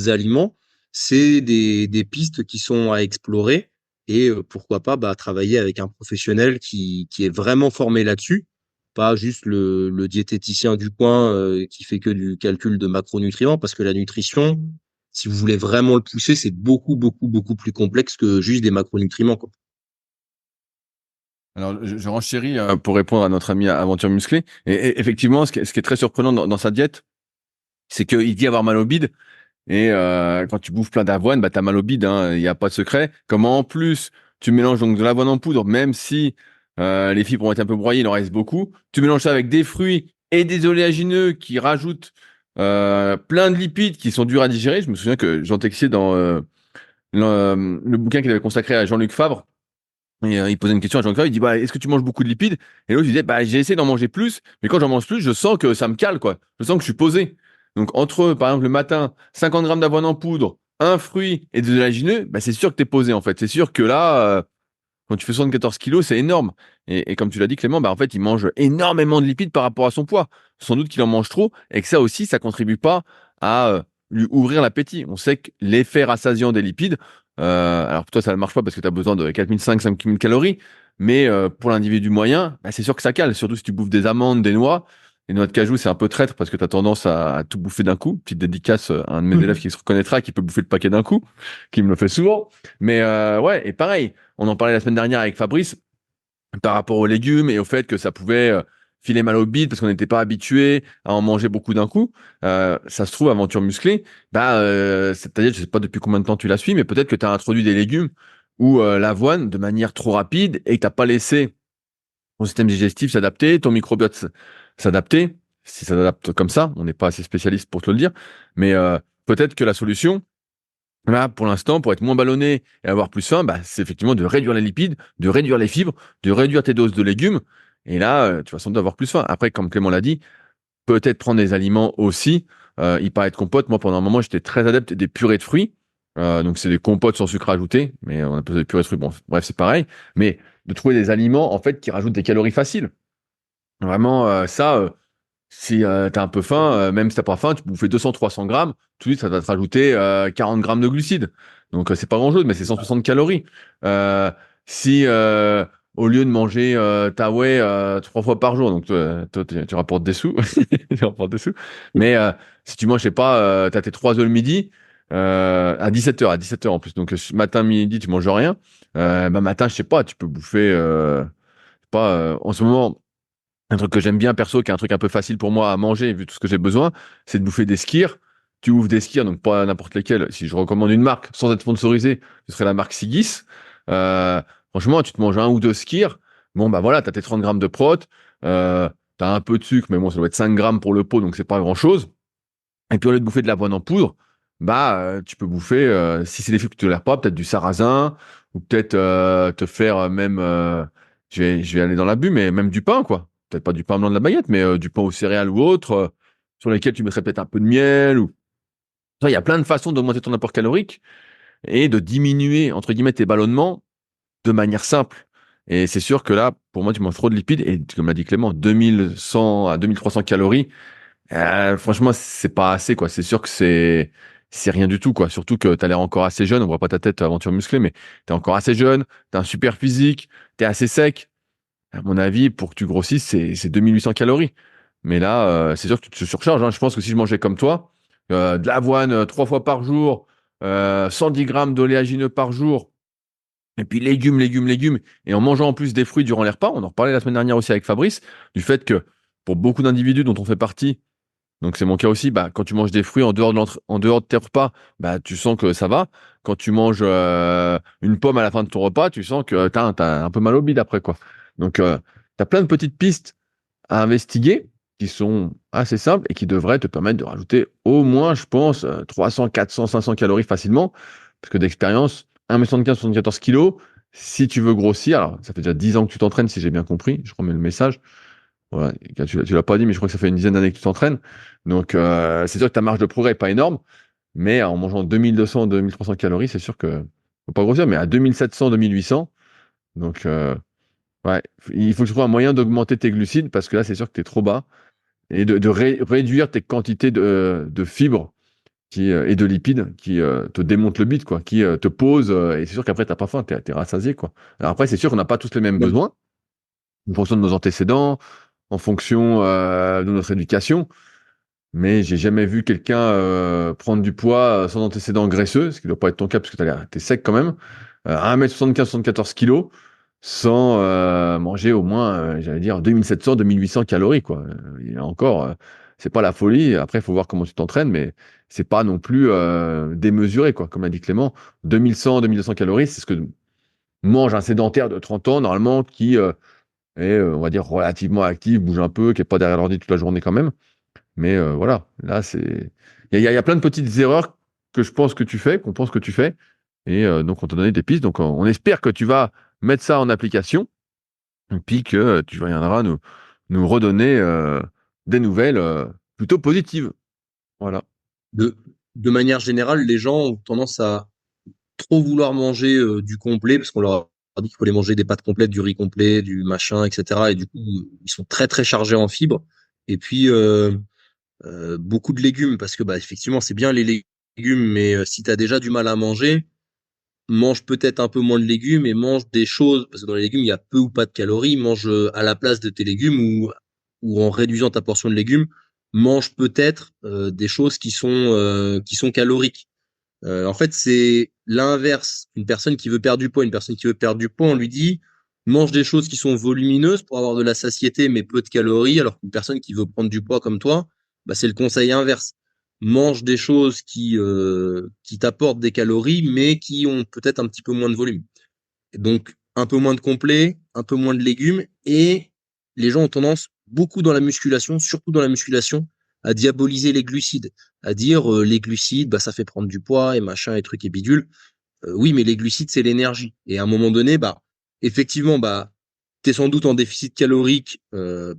aliments. C'est des pistes qui sont à explorer et pourquoi pas bah, travailler avec un professionnel qui est vraiment formé là-dessus, pas juste le diététicien du coin qui fait que du calcul de macronutriments, parce que la nutrition, si vous voulez vraiment le pousser, c'est beaucoup, beaucoup, beaucoup plus complexe que juste des macronutriments, quoi. Alors, je renchéris pour répondre à notre ami Aventure Musclée. Et effectivement, ce qui est très surprenant dans sa diète, c'est qu'il dit avoir mal au bide. Et quand tu bouffes plein d'avoine, bah, tu as mal au bide, hein, il n'y a pas de secret. Comment en plus, tu mélanges donc de l'avoine en poudre, même si les fibres ont été un peu broyées, il en reste beaucoup. Tu mélanges ça avec des fruits et des oléagineux qui rajoutent plein de lipides qui sont durs à digérer. Je me souviens que Jean Texier, dans le bouquin qu'il avait consacré à Jean-Luc Fabre, et, il posait une question à Jean-Luc Fabre, il dit bah, est-ce que tu manges beaucoup de lipides? Et l'autre il disait bah, j'ai essayé d'en manger plus, mais quand j'en mange plus, je sens que ça me cale, quoi. Je sens que je suis posé. Donc entre, par exemple, le matin, 50 grammes d'avoine en poudre, un fruit et des oléagineux, bah, c'est sûr que tu es posé, en fait. C'est sûr que là, quand tu fais 74 kilos, c'est énorme. Et comme tu l'as dit, Clément, bah, en fait, il mange énormément de lipides par rapport à son poids. Sans doute qu'il en mange trop et que ça aussi, ça contribue pas à lui ouvrir l'appétit. On sait que l'effet rassasiant des lipides, alors pour toi, ça ne marche pas parce que tu as besoin de 4 500 calories, mais pour l'individu moyen, bah, c'est sûr que ça cale, surtout si tu bouffes des amandes, des noix. Les noix de cajou, c'est un peu traître parce que tu as tendance à tout bouffer d'un coup. Petite dédicace à un de mes élèves qui se reconnaîtra, qui peut bouffer le paquet d'un coup, qui me le fait souvent. Mais ouais, et pareil, on en parlait la semaine dernière avec Fabrice par rapport aux légumes et au fait que ça pouvait filer mal au bide parce qu'on n'était pas habitué à en manger beaucoup d'un coup. Ça se trouve, Aventure Musclée, bah, c'est-à-dire, je sais pas depuis combien de temps tu la suis, mais peut-être que tu as introduit des légumes ou l'avoine de manière trop rapide et que t'as pas laissé ton système digestif s'adapter, ton microbiote s'adapter. Si ça s'adapte comme ça, on n'est pas assez spécialiste pour te le dire, mais peut-être que la solution, là, pour l'instant, pour être moins ballonné et avoir plus faim, bah, c'est effectivement de réduire les lipides, de réduire les fibres, de réduire tes doses de légumes. Et là, tu vas sans doute avoir plus faim. Après, comme Clément l'a dit, peut-être prendre des aliments aussi. Il paraît de compote. Moi, pendant un moment, j'étais très adepte des purées de fruits. Donc, c'est des compotes sans sucre ajouté, mais on appelle ça des purées de fruits. Bon, bref, c'est pareil. Mais de trouver des aliments, en fait, qui rajoutent des calories faciles. Vraiment, si t'as un peu faim, même si t'as pas faim, tu peux bouffer 200-300 grammes, tout de suite ça va te rajouter 40 grammes de glucides. Donc c'est pas grand-chose, mais c'est 160 calories. Euh, si au lieu de manger ta whey 3 fois par jour, donc toi, tu rapportes des sous, tu rapportes des sous. Mais si tu manges, je sais pas, t'as tes 3 œufs le midi à 17h en plus. Donc matin, midi, tu manges rien. Bah matin, je sais pas, tu peux bouffer, je sais pas, en ce moment. Un truc que j'aime bien perso, qui est un truc un peu facile pour moi à manger, vu tout ce que j'ai besoin, c'est de bouffer des skirs. Tu ouvres des skirs, donc pas n'importe lesquels. Si je recommande une marque sans être sponsorisé, ce serait la marque Sigis. Euh, Franchement, tu te manges un ou deux skirs. Bon, bah voilà, t'as tes 30 grammes de prot. T'as un peu de sucre, mais bon, ça doit être 5 grammes pour le pot, donc c'est pas grand chose. Et puis au lieu de bouffer de l'avoine en poudre, bah tu peux bouffer, si c'est des fruits que tu tolères pas, peut-être du sarrasin, ou peut-être te faire même, je vais aller dans l'abus, mais même du pain, quoi. Peut-être pas du pain blanc de la baguette, mais du pain aux céréales ou autre, sur lesquels tu mettrais peut-être un peu de miel. Ou... Il y a plein de façons d'augmenter ton apport calorique et de diminuer, entre guillemets, tes ballonnements de manière simple. Et c'est sûr que là, pour moi, tu manges trop de lipides, et comme l'a dit Clément, 2100 à 2300 calories, franchement, c'est pas assez, quoi. C'est sûr que c'est rien du tout, quoi. Surtout que tu as l'air encore assez jeune. On voit pas ta tête aventure musclée, mais tu es encore assez jeune. Tu as un super physique. Tu es assez sec. À mon avis, pour que tu grossisses, c'est 2800 calories. Mais là, c'est sûr que tu te surcharges, hein. Je pense que si je mangeais comme toi, de l'avoine 3 fois par jour, 110 grammes d'oléagineux par jour, et puis légumes, légumes, légumes, et en mangeant en plus des fruits durant les repas, on en reparlait la semaine dernière aussi avec Fabrice, du fait que pour beaucoup d'individus dont on fait partie, donc c'est mon cas aussi, bah, quand tu manges des fruits en dehors de tes repas, bah, tu sens que ça va. Quand tu manges une pomme à la fin de ton repas, tu sens que t'as un peu mal au bide après, quoi. Donc tu as plein de petites pistes à investiguer qui sont assez simples et qui devraient te permettre de rajouter au moins, je pense, 300, 400, 500 calories facilement. Parce que d'expérience, 1m75, 74 kilos, si tu veux grossir, alors ça fait déjà 10 ans que tu t'entraînes, si j'ai bien compris, je remets le message. Voilà, tu l'as pas dit, mais je crois que ça fait une dizaine d'années que tu t'entraînes. Donc, c'est sûr que ta marge de progrès est pas énorme, mais en mangeant 2200, 2300 calories, c'est sûr que faut pas grossir, mais à 2700, 2800, donc, ouais, il faut que tu trouves un moyen d'augmenter tes glucides parce que là, c'est sûr que tu es trop bas et de réduire tes quantités de fibres et de lipides qui te démontent le bide, quoi, qui te posent, et c'est sûr qu'après, t'as pas faim, t'es rassasié, quoi. Alors après, c'est sûr qu'on n'a pas tous les mêmes besoins en fonction de nos antécédents, en fonction de notre éducation. Mais j'ai jamais vu quelqu'un prendre du poids sans antécédents graisseux, ce qui doit pas être ton cas parce que t'es sec quand même, à 1m75, 74 kilos, sans manger au moins, j'allais dire, 2700, 2800 calories, quoi. Et encore, c'est pas la folie. Après, il faut voir comment tu t'entraînes, mais c'est pas non plus démesuré, quoi. Comme l'a dit Clément, 2100, 2200 calories, c'est ce que mange un sédentaire de 30 ans, normalement, qui est, on va dire, relativement actif, bouge un peu, qui est pas derrière l'ordi toute la journée quand même. Mais voilà, là, c'est. Il y a plein de petites erreurs que je pense que tu fais, qu'on pense que tu fais. Et donc, on t'a donné des pistes. Donc, on espère que tu vas mettre ça en application. Et puis que tu reviendras nous redonner des nouvelles plutôt positives. Voilà. De, de manière générale, les gens ont tendance à trop vouloir manger du complet parce qu'on leur a dit qu'il fallait manger des pâtes complètes, du riz complet, du machin, etc. Et du coup, ils sont très très chargés en fibres. Et puis beaucoup de légumes parce que bah effectivement c'est bien les légumes, mais si tu as déjà du mal à manger, mange peut-être un peu moins de légumes et mange des choses, parce que dans les légumes, il y a peu ou pas de calories, mange à la place de tes légumes ou en réduisant ta portion de légumes, mange peut-être des choses qui sont caloriques. En fait, c'est l'inverse. Une personne qui veut perdre du poids, une personne qui veut perdre du poids, on lui dit mange des choses qui sont volumineuses pour avoir de la satiété mais peu de calories, alors qu'une personne qui veut prendre du poids comme toi, bah, c'est le conseil inverse. Mange des choses qui t'apportent des calories mais qui ont peut-être un petit peu moins de volume. Et donc un peu moins de complet, un peu moins de légumes et les gens ont tendance beaucoup dans la musculation, surtout dans la musculation, à diaboliser les glucides, à dire les glucides, bah ça fait prendre du poids et machin et trucs et bidules. Oui, mais les glucides c'est l'énergie. Et à un moment donné, bah effectivement, bah t'es sans doute en déficit calorique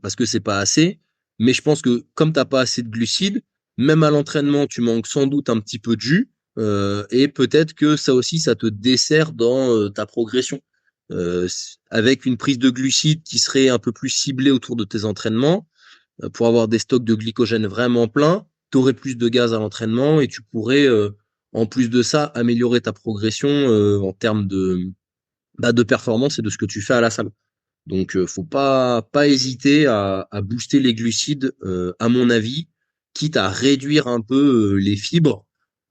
parce que c'est pas assez. Mais je pense que comme t'as pas assez de glucides, même à l'entraînement, tu manques sans doute un petit peu de jus. Et peut-être que ça aussi, ça te dessert dans ta progression. Avec une prise de glucides qui serait un peu plus ciblée autour de tes entraînements, pour avoir des stocks de glycogène vraiment pleins, tu aurais plus de gaz à l'entraînement et tu pourrais, en plus de ça, améliorer ta progression en termes de performance et de ce que tu fais à la salle. Donc, faut pas hésiter à booster les glucides, à mon avis, quitte à réduire un peu les fibres.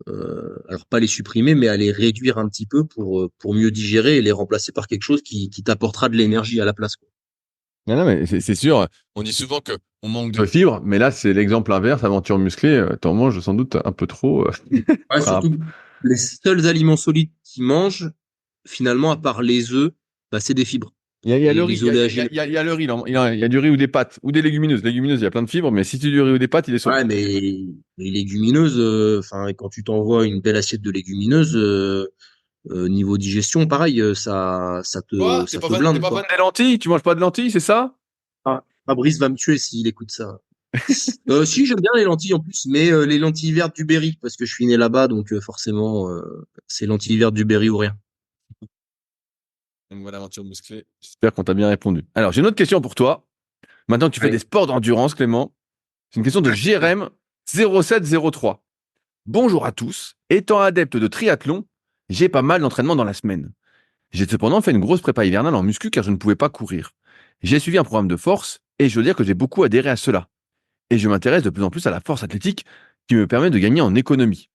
Alors pas les supprimer, mais à les réduire un petit peu pour mieux digérer et les remplacer par quelque chose qui t'apportera de l'énergie à la place, quoi. Non, non, mais c'est sûr. On dit souvent que on manque de fibres, mais là, c'est l'exemple inverse. Aventure musclée, t'en manges sans doute un peu trop. Ouais, par surtout que les seuls aliments solides qu'ils mangent, finalement, à part les œufs, bah, c'est des fibres. Il y a le Et riz, les oléagineux. il y a le riz, il y a du riz ou des pâtes, ou des légumineuses. Légumineuses, il y a plein de fibres, mais si tu dis du riz ou des pâtes, il est saut. Ouais, mais les légumineuses, enfin, quand tu t'envoies une belle assiette de légumineuses, niveau digestion, pareil, Quoi? ça te blinde, T'es pas quoi. fan des lentilles? Tu manges pas de lentilles, c'est ça? Ah, Fabrice va me tuer s'il écoute ça. Si, j'aime bien les lentilles en plus, mais les lentilles vertes du Berry, parce que je suis né là-bas, donc forcément, c'est lentilles vertes du Berry ou rien. Donc voilà, aventure musclée. J'espère qu'on t'a bien répondu. Alors, j'ai une autre question pour toi. Maintenant que tu fais des Ouais. sports d'endurance, Clément, c'est une question de JRM 0703. Bonjour à tous. Étant adepte de triathlon, j'ai pas mal d'entraînement dans la semaine. J'ai cependant fait une grosse prépa hivernale en muscu car je ne pouvais pas courir. J'ai suivi un programme de force et je veux dire que j'ai beaucoup adhéré à cela. Et je m'intéresse de plus en plus à la force athlétique qui me permet de gagner en économie.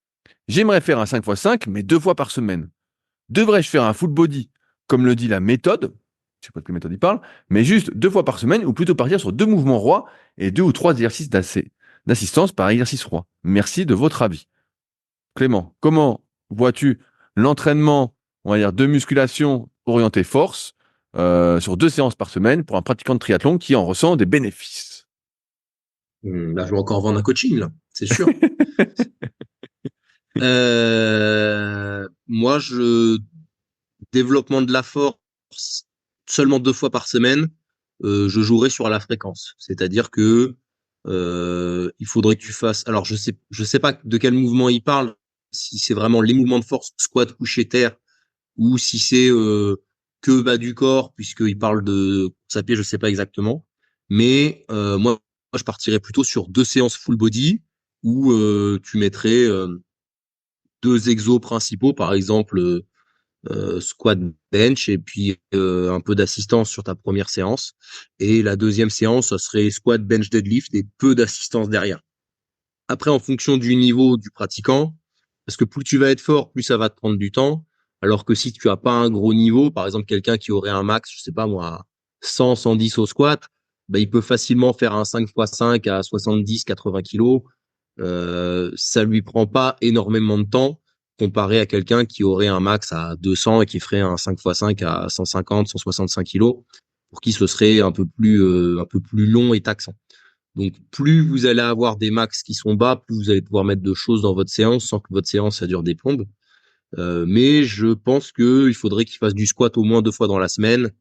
J'aimerais faire un 5x5 mais 2 fois par semaine. Devrais-je faire un full body comme le dit la méthode? Je sais pas de quelle méthode il parle, mais juste 2 fois par semaine ou plutôt partir sur 2 mouvements rois et 2 ou 3 exercices d'assistance par exercice roi. Merci de votre avis. Clément, comment vois-tu l'entraînement, on va dire, de musculation orienté force sur 2 séances par semaine pour un pratiquant de triathlon qui en ressent des bénéfices? Là, je vais encore vendre un coaching, là, c'est sûr. Moi, développement de la force seulement 2 fois par semaine, je jouerai sur la fréquence. C'est-à-dire que il faudrait que tu fasses. Alors, je sais pas de quel mouvement il parle, si c'est vraiment les mouvements de force, squat, couché terre, ou si c'est que bas du corps, puisqu'il parle de course à pied, je sais pas exactement. Mais moi, je partirais plutôt sur 2 séances full body où tu mettrais 2 exos principaux, par exemple squat bench et puis un peu d'assistance sur ta première séance. Et la deuxième séance, ça serait squat bench deadlift et peu d'assistance derrière. Après, en fonction du niveau du pratiquant, parce que plus tu vas être fort, plus ça va te prendre du temps. Alors que si tu as pas un gros niveau, par exemple quelqu'un qui aurait un max, je sais pas moi, 100, 110 au squat, bah, il peut facilement faire un 5x5 à 70, 80 kilos. Ça lui prend pas énormément de temps comparé à quelqu'un qui aurait un max à 200 et qui ferait un 5x5 à 150, 165 kilos, pour qui ce serait un peu plus long et taxant. Donc, plus vous allez avoir des max qui sont bas, plus vous allez pouvoir mettre de choses dans votre séance sans que votre séance ça dure des plombes. Mais je pense que il faudrait qu'il fasse du squat au moins 2 fois dans la semaine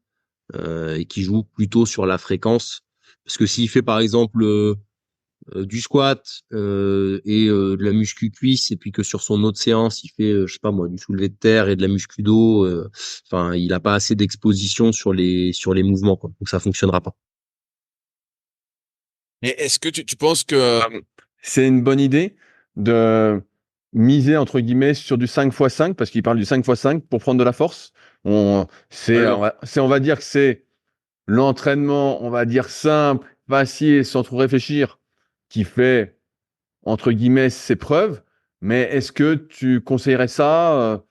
et qu'il joue plutôt sur la fréquence. Parce que s'il fait par exemple du squat et de la muscu cuisse et puis que sur son autre séance il fait je sais pas moi du soulevé de terre et de la muscu dos, enfin il a pas assez d'exposition sur les mouvements quoi. Donc ça fonctionnera pas. Et est-ce que tu penses que c'est une bonne idée de miser, entre guillemets, sur du 5x5, parce qu'il parle du 5x5 pour prendre de la force. Alors, On va dire que c'est l'entraînement, on va dire simple, facile, sans trop réfléchir, qui fait, entre guillemets, ses preuves. Mais est-ce que tu conseillerais ça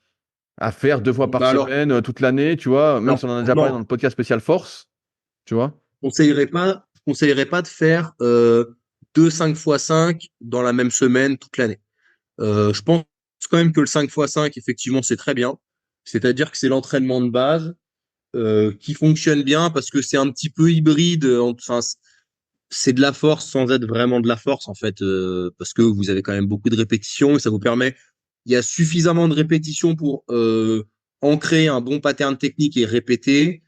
à faire 2 fois par bah alors, semaine, toute l'année, tu vois, même alors, si on en a déjà parlé dans non, le podcast spécial force, tu vois? je conseillerais pas de faire deux 5x5 dans la même semaine toute l'année. Je pense quand même que le 5x5, effectivement, c'est très bien. C'est-à-dire que c'est l'entraînement de base qui fonctionne bien parce que c'est un petit peu hybride. Enfin, c'est de la force sans être vraiment de la force en fait, parce que vous avez quand même beaucoup de répétitions et ça vous permet. Il y a suffisamment de répétitions pour ancrer un bon pattern technique et répéter,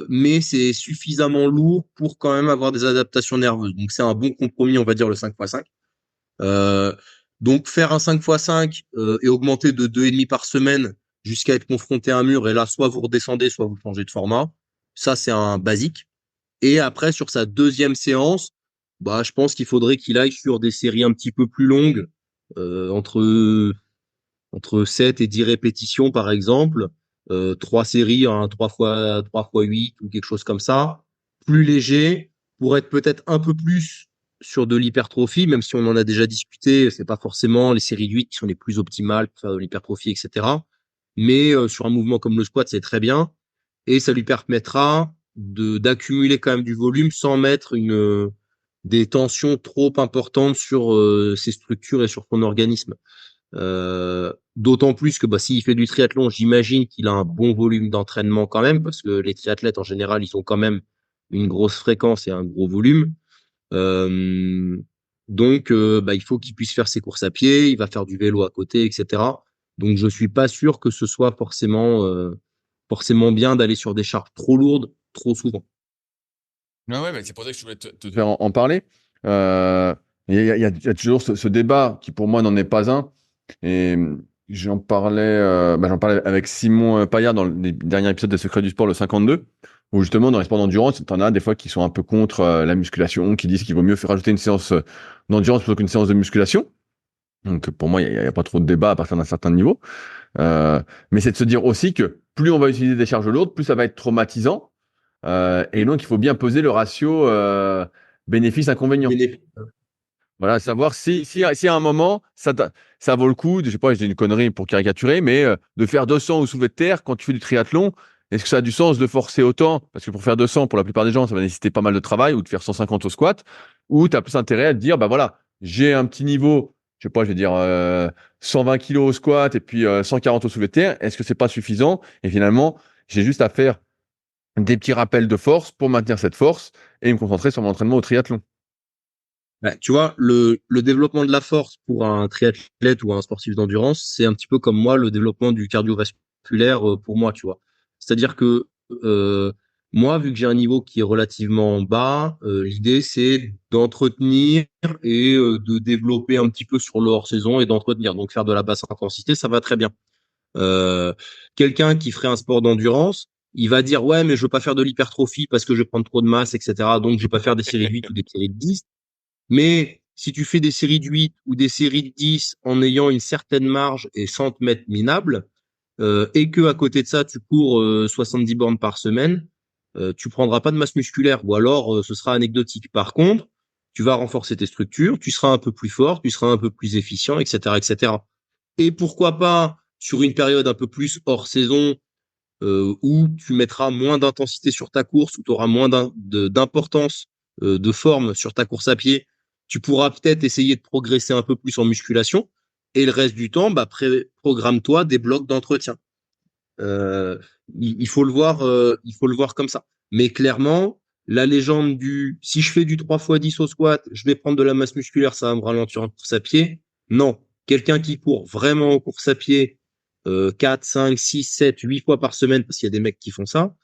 mais c'est suffisamment lourd pour quand même avoir des adaptations nerveuses. Donc c'est un bon compromis, on va dire le 5x5. Euh, donc faire un 5x5 et augmenter de 2,5 par semaine jusqu'à être confronté à un mur et là soit vous redescendez, soit vous changez de format. Ça c'est un basique. Et après, sur sa deuxième séance, bah, je pense qu'il faudrait qu'il aille sur des séries un petit peu plus longues, entre 7 et 10 répétitions, par exemple. Trois séries, hein, 3 fois 8 ou quelque chose comme ça. Plus léger, pour être peut-être un peu plus sur de l'hypertrophie, même si on en a déjà discuté, c'est pas forcément les séries de 8 qui sont les plus optimales pour faire de l'hypertrophie, etc. Mais sur un mouvement comme le squat, c'est très bien et ça lui permettra d'accumuler quand même du volume sans mettre des tensions trop importantes sur ses structures et sur son organisme. D'autant plus que bah, s'il fait du triathlon, j'imagine qu'il a un bon volume d'entraînement quand même, parce que les triathlètes en général, ils ont quand même une grosse fréquence et un gros volume. Euh, donc, bah, il faut qu'il puisse faire ses courses à pied, il va faire du vélo à côté, etc. Donc, je suis pas sûr que ce soit forcément bien d'aller sur des charges trop lourdes trop souvent. Ouais, ouais, mais c'est pour ça que je voulais te faire en parler. Euh, il y a toujours ce débat qui, pour moi, n'en est pas un. Et j'en parlais avec Simon Paillard dans les derniers épisodes des Secrets du Sport, le 52, où justement, dans les sports d'endurance, tu en as des fois qui sont un peu contre la musculation, qui disent qu'il vaut mieux faire rajouter une séance d'endurance plutôt qu'une séance de musculation. Donc, pour moi, il y a pas trop de débat à partir d'un certain niveau. Mais c'est de se dire aussi que plus on va utiliser des charges lourdes, plus ça va être traumatisant. Et donc, il faut bien peser le ratio bénéfice-inconvénient. Bénéfice. Voilà, savoir si à un moment, ça vaut le coup, je sais pas, j'ai une connerie pour caricaturer, mais de faire 200 au soulevé de terre quand tu fais du triathlon, est-ce que ça a du sens de forcer autant? Parce que pour faire 200, pour la plupart des gens, ça va nécessiter pas mal de travail, ou de faire 150 au squat, ou tu as plus intérêt à te dire, bah voilà, j'ai un petit niveau, je sais pas, je vais dire 120 kilos au squat et puis 140 au soulevé de terre, est-ce que c'est pas suffisant? Et finalement, j'ai juste à faire des petits rappels de force pour maintenir cette force et me concentrer sur mon entraînement au triathlon. Bah, tu vois, le développement de la force pour un triathlète ou un sportif d'endurance, c'est un petit peu comme moi, le développement du cardiovasculaire pour moi, tu vois. C'est-à-dire que euh, moi, vu que j'ai un niveau qui est relativement bas, l'idée c'est d'entretenir et de développer un petit peu sur le hors-saison et d'entretenir. Donc faire de la basse intensité, ça va très bien. Euh, Quelqu'un qui ferait un sport d'endurance, il va dire ouais, mais je veux pas faire de l'hypertrophie parce que je vais prendre trop de masse, etc. Donc je vais pas faire des séries de 8 ou des séries de 10. Mais si tu fais des séries de 8 ou des séries de 10 en ayant une certaine marge et sans te mettre minable, et que à côté de ça, tu cours 70 bornes par semaine, tu prendras pas de masse musculaire ou alors ce sera anecdotique. Par contre, tu vas renforcer tes structures, tu seras un peu plus fort, tu seras un peu plus efficient, etc., etc. Et pourquoi pas sur une période un peu plus hors saison où tu mettras moins d'intensité sur ta course, où tu auras moins d'importance de forme sur ta course à pied, tu pourras peut-être essayer de progresser un peu plus en musculation. Et le reste du temps, bah, programme-toi des blocs d'entretien. Euh, il faut le voir comme ça. Mais clairement, la légende du si je fais du 3x10 au squat, je vais prendre de la masse musculaire, ça va me ralentir en course à pied. Non. Quelqu'un qui court vraiment en course à pied 4, 5, 6, 7, 8 fois par semaine, parce qu'il y a des mecs qui font ça,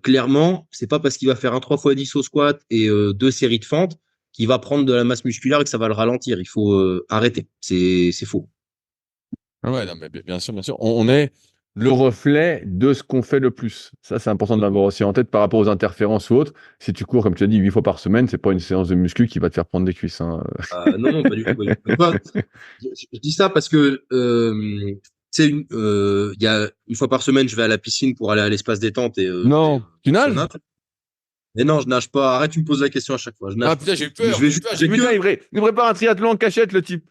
clairement, c'est pas parce qu'il va faire un 3x10 au squat et deux séries de fentes qu'il va prendre de la masse musculaire et que ça va le ralentir. Il faut arrêter. C'est faux. Ah ouais, non, mais bien sûr, bien sûr. On est le reflet de ce qu'on fait le plus. Ça, c'est important de l'avoir aussi en tête par rapport aux interférences ou autres. Si tu cours, comme tu as dit, 8 fois par semaine, c'est pas une séance de muscu qui va te faire prendre des cuisses, hein. Non, non, pas du tout. Pas du tout. Enfin, je dis ça parce que tu sais, il y a une fois par semaine, je vais à la piscine pour aller à l'espace détente et je vais Non, tu au nages? sauna. Mais non, je nage pas. Arrête, tu me poses la question à chaque fois. Je Ah nage pas. putain, j'ai eu Je peur, vais j'ai eu juste, peur. je J'ai dit, vais putain, que, il prépare un triathlon en cachette, le type.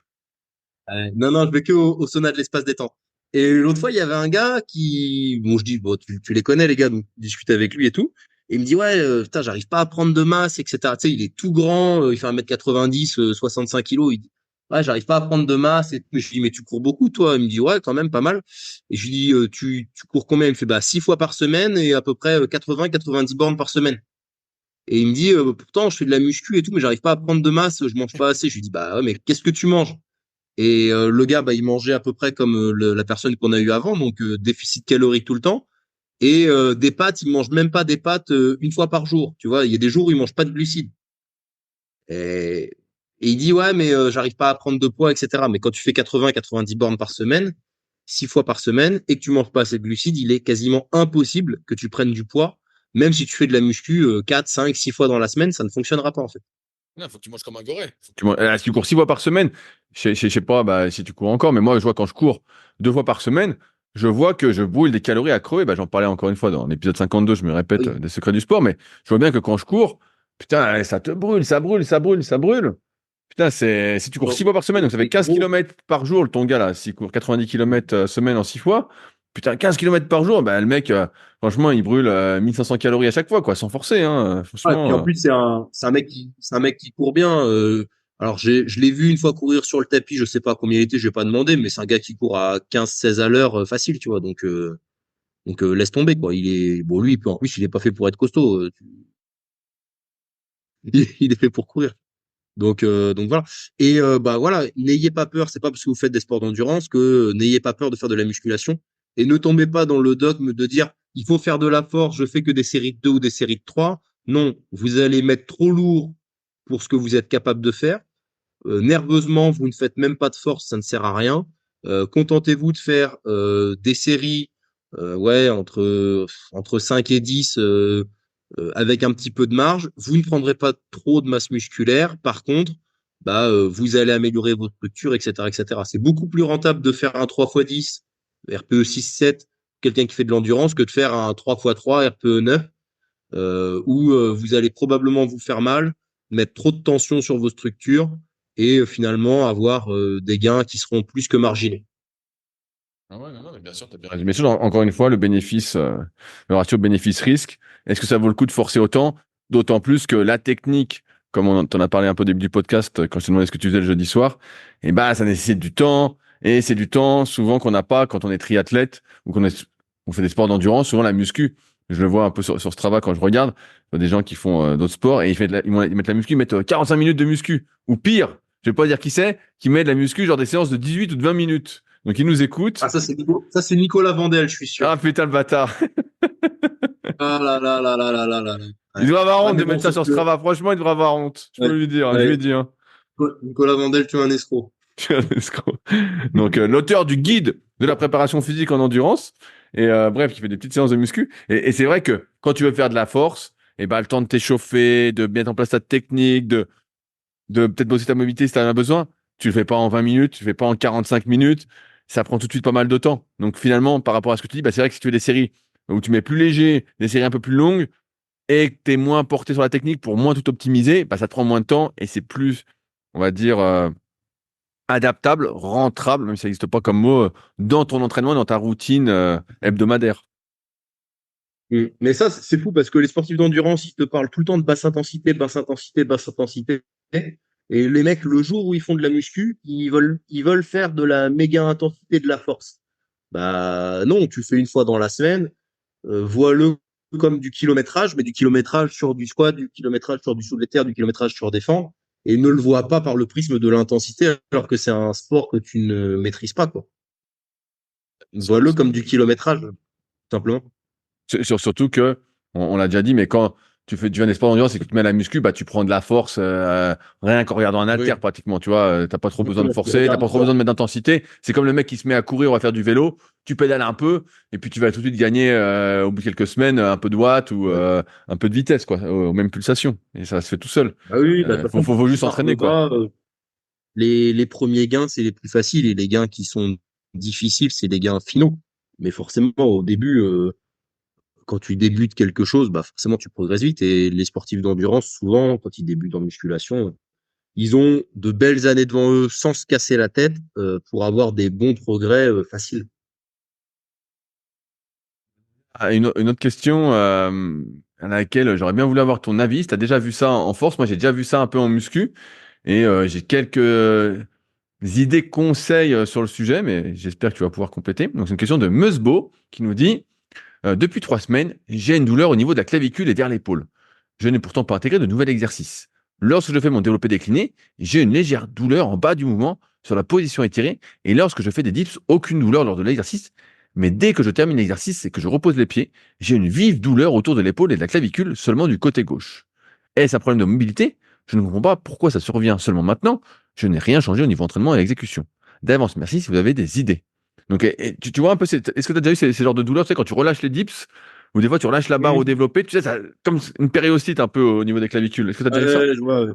non, non, je vais que au sauna de l'espace détente. Et l'autre fois, il y avait un gars qui, bon, je dis, bon, tu les connais, les gars, donc je discute avec lui et tout. Et il me dit, ouais, putain, j'arrive pas à prendre de masse, etc. Tu sais, il est tout grand, il fait 1m90, 65 kilos. Il dit, ouais, j'arrive pas à prendre de masse. Et je lui dis, mais tu cours beaucoup, toi? Il me dit, ouais, quand même, pas mal. Et je lui dis, tu cours combien? Il me fait, bah, 6 fois par semaine et à peu près 80-90 bornes par semaine. Et il me dit, pourtant, je fais de la muscu et tout, mais j'arrive pas à prendre de masse, je mange pas assez. Je lui dis, bah, ouais, mais qu'est-ce que tu manges? Et le gars, bah, il mangeait à peu près comme la personne qu'on a eu avant, donc déficit calorique tout le temps. Et des pâtes, il mange même pas des pâtes une fois par jour. Tu vois, il y a des jours où il mange pas de glucides. Et, et il dit, ouais, mais j'arrive pas à prendre de poids, etc. Mais quand tu fais 80-90 bornes par semaine, 6 fois par semaine, et que tu manges pas assez de glucides, il est quasiment impossible que tu prennes du poids. Même si tu fais de la muscu 4, 5, 6 fois dans la semaine, ça ne fonctionnera pas en fait. Non, faut que tu manges comme un goré. Si tu cours 6 fois par semaine, je sais pas bah, si tu cours encore, mais moi, je vois quand je cours 2 fois par semaine, je vois que je brûle des calories à crever. Bah, j'en parlais encore une fois dans l'épisode 52, je me répète, Oui. des secrets du sport, mais je vois bien que quand je cours, putain, ça te brûle, ça brûle, ça brûle, ça brûle. Putain, si tu cours 6 fois par semaine, donc ça fait Les 15 gros, kilomètres par jour, ton gars là, s'il court 90 kilomètres semaine en 6 fois, putain, 15 kilomètres par jour, bah, le mec, franchement, il brûle 1500 calories à chaque fois, quoi, sans forcer, hein, ah, et puis franchement. en plus, c'est un mec qui court bien. Alors, je l'ai vu une fois courir sur le tapis, je sais pas combien il était, je vais pas demander, mais c'est un gars qui court à 15-16 à l'heure, facile, tu vois. Donc laisse tomber, quoi. Bon, lui, en plus, il est pas fait pour être costaud. Il est fait pour courir. Donc voilà. Et bah voilà, n'ayez pas peur. C'est pas parce que vous faites des sports d'endurance que n'ayez pas peur de faire de la musculation. Et ne tombez pas dans le dogme de dire il faut faire de la force, je fais que des séries de 2 ou des séries de 3. Non, vous allez mettre trop lourd pour ce que vous êtes capable de faire. Nerveusement, vous ne faites même pas de force, ça ne sert à rien. Contentez-vous de faire des séries ouais, entre 5 et 10 avec un petit peu de marge. Vous ne prendrez pas trop de masse musculaire. Par contre, bah, vous allez améliorer votre structure, etc., etc. C'est beaucoup plus rentable de faire un 3x10 RPE 6-7, quelqu'un qui fait de l'endurance, que de faire un 3x3 RPE 9 où vous allez probablement vous faire mal, mettre trop de tension sur vos structures et finalement avoir des gains qui seront plus que marginaux. Ah ouais, non, non, mais bien sûr, tu as bien résumé. Encore une fois, le ratio bénéfice-risque, est-ce que ça vaut le coup de forcer autant? D'autant plus que la technique, comme on t'en a parlé un peu au début du podcast, quand je te demandais ce que tu faisais le jeudi soir, et bah, ça nécessite du temps, et c'est du temps souvent qu'on n'a pas quand on est triathlète ou on fait des sports d'endurance, souvent la muscu. Je le vois un peu sur Strava quand je regarde, il y a des gens qui font d'autres sports et ils mettent la muscu, ils mettent 45 minutes de muscu. Ou pire, je vais pas dire qui c'est, qui met de la muscu, genre des séances de 18 ou de 20 minutes. Donc ils nous écoutent. Ah, ça, c'est Nicolas Vandel, je suis sûr. Ah putain le bâtard. Ah là là là là là là là là. Il Ouais. devrait avoir Ouais, honte de mais bon, mettre ça sauf sur que, Strava. Franchement, il devrait avoir honte. Je ouais, peux lui dire, hein, je lui ai ouais. dit. Hein. Nicolas Vandel, tu es un escroc. Je suis un escroc. Donc l'auteur du guide de la préparation physique en endurance. Et bref, qui fait des petites séances de muscu. Et c'est vrai que quand tu veux faire de la force, et ben, le temps de t'échauffer, de mettre en place ta technique, de peut-être bosser ta mobilité si tu en as besoin, tu le fais pas en 20 minutes, tu le fais pas en 45 minutes. Ça prend tout de suite pas mal de temps. Donc finalement, par rapport à ce que tu dis, bah, c'est vrai que si tu fais des séries où tu mets plus léger, des séries un peu plus longues, et que tu es moins porté sur la technique pour moins tout optimiser, bah, ça te prend moins de temps et c'est plus, on va dire, adaptable, rentrable, même si ça n'existe pas comme mot, dans ton entraînement, dans ta routine hebdomadaire. Mais ça, c'est fou parce que les sportifs d'endurance, ils te parlent tout le temps de basse intensité, basse intensité, basse intensité. Et les mecs, le jour où ils font de la muscu, ils veulent faire de la méga intensité de la force. Bah non, tu fais une fois dans la semaine, vois-le comme du kilométrage, mais du kilométrage sur du squat, du kilométrage sur du soulevé de terre, du kilométrage sur des fentes, et ne le vois pas par le prisme de l'intensité, alors que c'est un sport que tu ne maîtrises pas, quoi. Vois-le comme du kilométrage, tout simplement. Surtout que, on l'a déjà dit, mais quand tu fais un sport d'endurance et que tu te mets à la muscu, bah, tu prends de la force, rien qu'en regardant un haltère, Oui. pratiquement, tu vois. T'as pas trop besoin de Tu forcer, t'as regardes pas trop quoi? besoin de mettre d'intensité. C'est comme le mec qui se met à courir ou à faire du vélo. Tu pédales un peu, et puis tu vas tout de suite gagner, au bout de quelques semaines, un peu de watts ou, Ouais. un peu de vitesse, quoi, aux mêmes pulsations. Et ça se fait tout seul. Ah oui, bah, de toute façon, Faut plus tu juste pars s'entraîner, de quoi. bas, les premiers gains, c'est les plus faciles et les gains qui sont difficiles, c'est les gains finaux. Mais forcément, au début, quand tu débutes quelque chose, bah forcément, tu progresses vite. Et les sportifs d'endurance, souvent, quand ils débutent en musculation, ils ont de belles années devant eux sans se casser la tête pour avoir des bons progrès faciles. Ah, une autre question, à laquelle j'aurais bien voulu avoir ton avis. Si tu as déjà vu ça en force, moi j'ai déjà vu ça un peu en muscu et j'ai quelques idées, conseils sur le sujet, mais j'espère que tu vas pouvoir compléter. Donc c'est une question de Meusbo qui nous dit depuis 3 semaines, j'ai une douleur au niveau de la clavicule et vers l'épaule. Je n'ai pourtant pas intégré de nouvel exercice. Lorsque je fais mon développé décliné, j'ai une légère douleur en bas du mouvement sur la position étirée et lorsque je fais des dips, aucune douleur lors de l'exercice. Mais dès que je termine l'exercice et que je repose les pieds, j'ai une vive douleur autour de l'épaule et de la clavicule seulement du côté gauche. Est-ce un problème de mobilité? Je ne comprends pas pourquoi ça survient seulement maintenant. Je n'ai rien changé au niveau entraînement et exécution. D'avance, merci si vous avez des idées. Donc, tu vois un peu, est-ce que tu as déjà eu ces genres de douleurs, tu sais, quand tu relâches les dips, ou des fois tu relâches la barre au Oui. développé, tu sais, ça, comme une périostite un peu au niveau des clavicules. Est-ce que tu as déjà eu ça? Je vois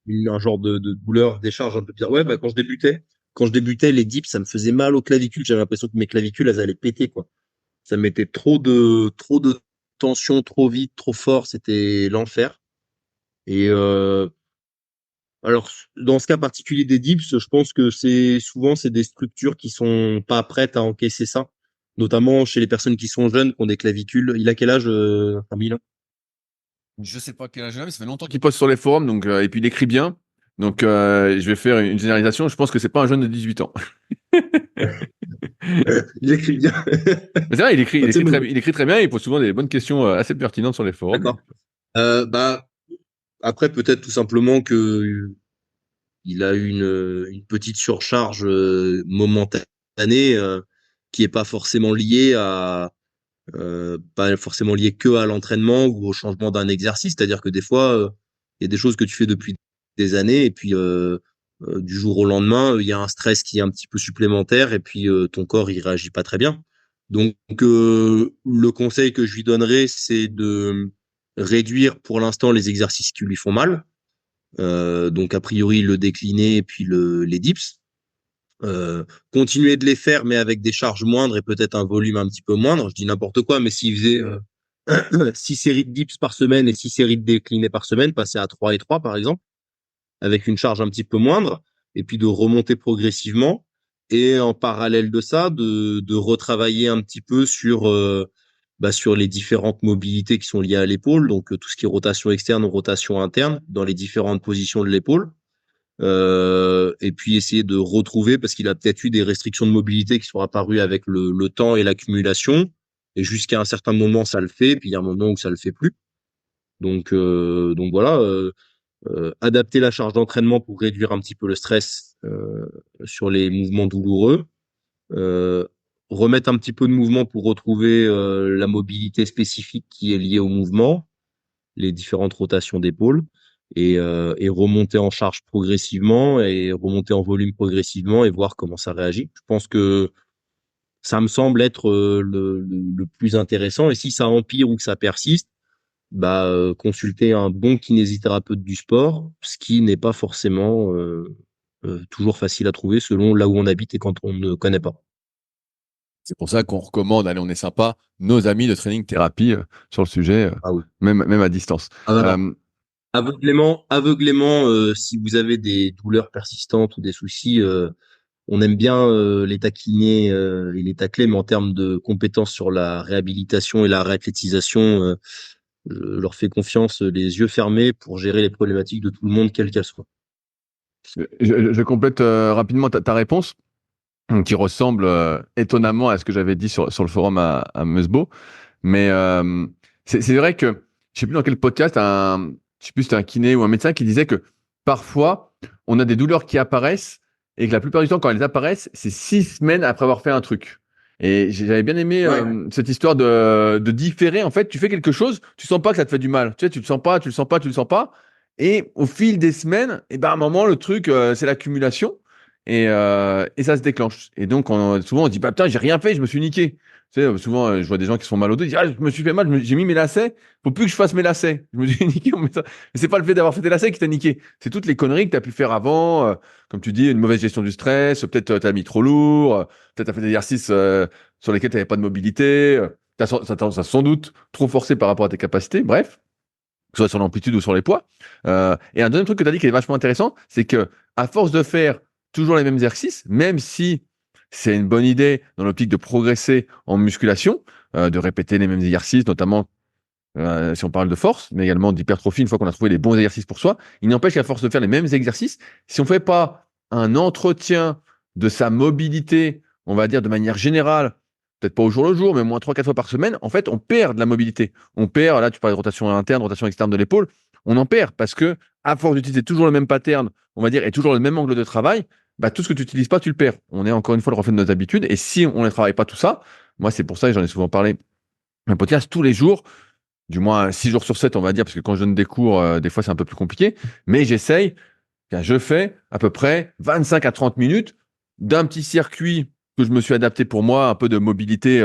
un genre de douleur, décharge un peu bizarre. Ouais, bah, quand je débutais, les dips, ça me faisait mal aux clavicules. J'avais l'impression que mes clavicules, elles allaient péter, quoi. Ça mettait trop de tension, trop vite, trop fort. C'était l'enfer. Et alors, dans ce cas particulier des dips, je pense que c'est des structures qui sont pas prêtes à encaisser ça, notamment chez les personnes qui sont jeunes, qui ont des clavicules. Il a quel âge, Camille? Je sais pas quel âge il a, mais ça fait longtemps qu'il poste sur les forums, donc, et puis il écrit bien. Donc, je vais faire une généralisation. Je pense que c'est pas un jeune de 18 ans. Il écrit bien. Mais c'est vrai, Bah, tu sais, moi, il écrit très bien, et il pose souvent des bonnes questions assez pertinentes sur les forums. d'accord. Bah, après, peut-être tout simplement que il a une petite surcharge momentanée qui est pas forcément liée que à l'entraînement ou au changement d'un exercice. C'est-à-dire que des fois, il y a des choses que tu fais depuis des années et puis du jour au lendemain, il y a un stress qui est un petit peu supplémentaire et puis ton corps il réagit pas très bien. Donc le conseil que je lui donnerais, c'est de réduire pour l'instant les exercices qui lui font mal. Donc a priori le décliné et puis les dips. Continuer de les faire mais avec des charges moindres et peut-être un volume un petit peu moindre. Je dis n'importe quoi, mais s'il faisait 6 séries de dips par semaine et 6 séries de déclinés par semaine, passer à 3 et 3 par exemple, avec une charge un petit peu moindre, et puis de remonter progressivement. Et en parallèle de ça, de retravailler un petit peu sur les différentes mobilités qui sont liées à l'épaule, donc tout ce qui est rotation externe ou rotation interne, dans les différentes positions de l'épaule. Et puis essayer de retrouver, parce qu'il a peut-être eu des restrictions de mobilité qui sont apparues avec le temps et l'accumulation. Et jusqu'à un certain moment, ça le fait, puis il y a un moment où ça le fait plus. Donc voilà, adapter la charge d'entraînement pour réduire un petit peu le stress sur les mouvements douloureux, euh, remettre un petit peu de mouvement pour retrouver la mobilité spécifique qui est liée au mouvement, les différentes rotations d'épaule, et remonter en charge progressivement et remonter en volume progressivement et voir comment ça réagit. Je pense que ça me semble être le plus intéressant. Et si ça empire ou que ça persiste, bah, consulter un bon kinésithérapeute du sport, ce qui n'est pas forcément toujours facile à trouver selon là où on habite et quand on ne connaît pas. C'est pour ça qu'on recommande, allez, on est sympa, nos amis de training thérapie sur le sujet, Ah oui. même à distance. Alors, aveuglément, si vous avez des douleurs persistantes ou des soucis, on aime bien les taquiner et les tacler, mais en termes de compétences sur la réhabilitation et la réathlétisation, je leur fais confiance les yeux fermés pour gérer les problématiques de tout le monde, quelles qu'elles soient. Je complète rapidement ta réponse, qui ressemble étonnamment à ce que j'avais dit sur le forum à Meusbo. Mais c'est vrai que, je sais plus dans quel podcast, je sais plus si c'était un kiné ou un médecin qui disait que parfois, on a des douleurs qui apparaissent et que la plupart du temps, quand elles apparaissent, c'est 6 semaines après avoir fait un truc. Et j'avais bien aimé Ouais. cette histoire de différer. En fait, tu fais quelque chose, tu sens pas que ça te fait du mal. Tu sais, tu le sens pas, tu le sens pas, tu le sens pas. Et au fil des semaines, et ben à un moment, le truc, c'est l'accumulation et ça se déclenche. Et donc, souvent, on se dit, bah, putain, j'ai rien fait, je me suis niqué. Tu sais, souvent, je vois des gens qui se font mal au dos, ils disent, ah, je me suis fait mal, j'ai mis mes lacets, faut plus que je fasse mes lacets. Je me suis niqué, on met ça. Mais c'est pas le fait d'avoir fait tes lacets qui t'a niqué. C'est toutes les conneries que tu as pu faire avant, comme tu dis, une mauvaise gestion du stress, peut-être t'as mis trop lourd, peut-être t'as fait des exercices sur lesquels tu n'avais pas de mobilité, ça sans doute trop forcé par rapport à tes capacités, bref, que ce soit sur l'amplitude ou sur les poids. Et un deuxième truc que tu as dit qui est vachement intéressant, c'est que à force de faire toujours les mêmes exercices, même si c'est une bonne idée dans l'optique de progresser en musculation, de répéter les mêmes exercices, notamment si on parle de force, mais également d'hypertrophie, une fois qu'on a trouvé les bons exercices pour soi, il n'empêche qu'à force de faire les mêmes exercices, si on ne fait pas un entretien de sa mobilité, on va dire de manière générale, peut-être pas au jour le jour, mais au moins 3-4 fois par semaine, en fait, on perd de la mobilité. On perd, là, tu parles de rotation interne, rotation externe de l'épaule, on en perd parce que, à force d'utiliser toujours le même pattern, on va dire, et toujours le même angle de travail, bah, tout ce que tu n'utilises pas, tu le perds. On est encore une fois le reflet de nos habitudes, et si on ne travaille pas tout ça, moi, c'est pour ça, et j'en ai souvent parlé, un podcast tous les jours, du moins 6 jours sur 7, on va dire, parce que quand je donne des cours, des fois c'est un peu plus compliqué, mais j'essaye, je fais à peu près 25 à 30 minutes d'un petit circuit que je me suis adapté pour moi, un peu de mobilité,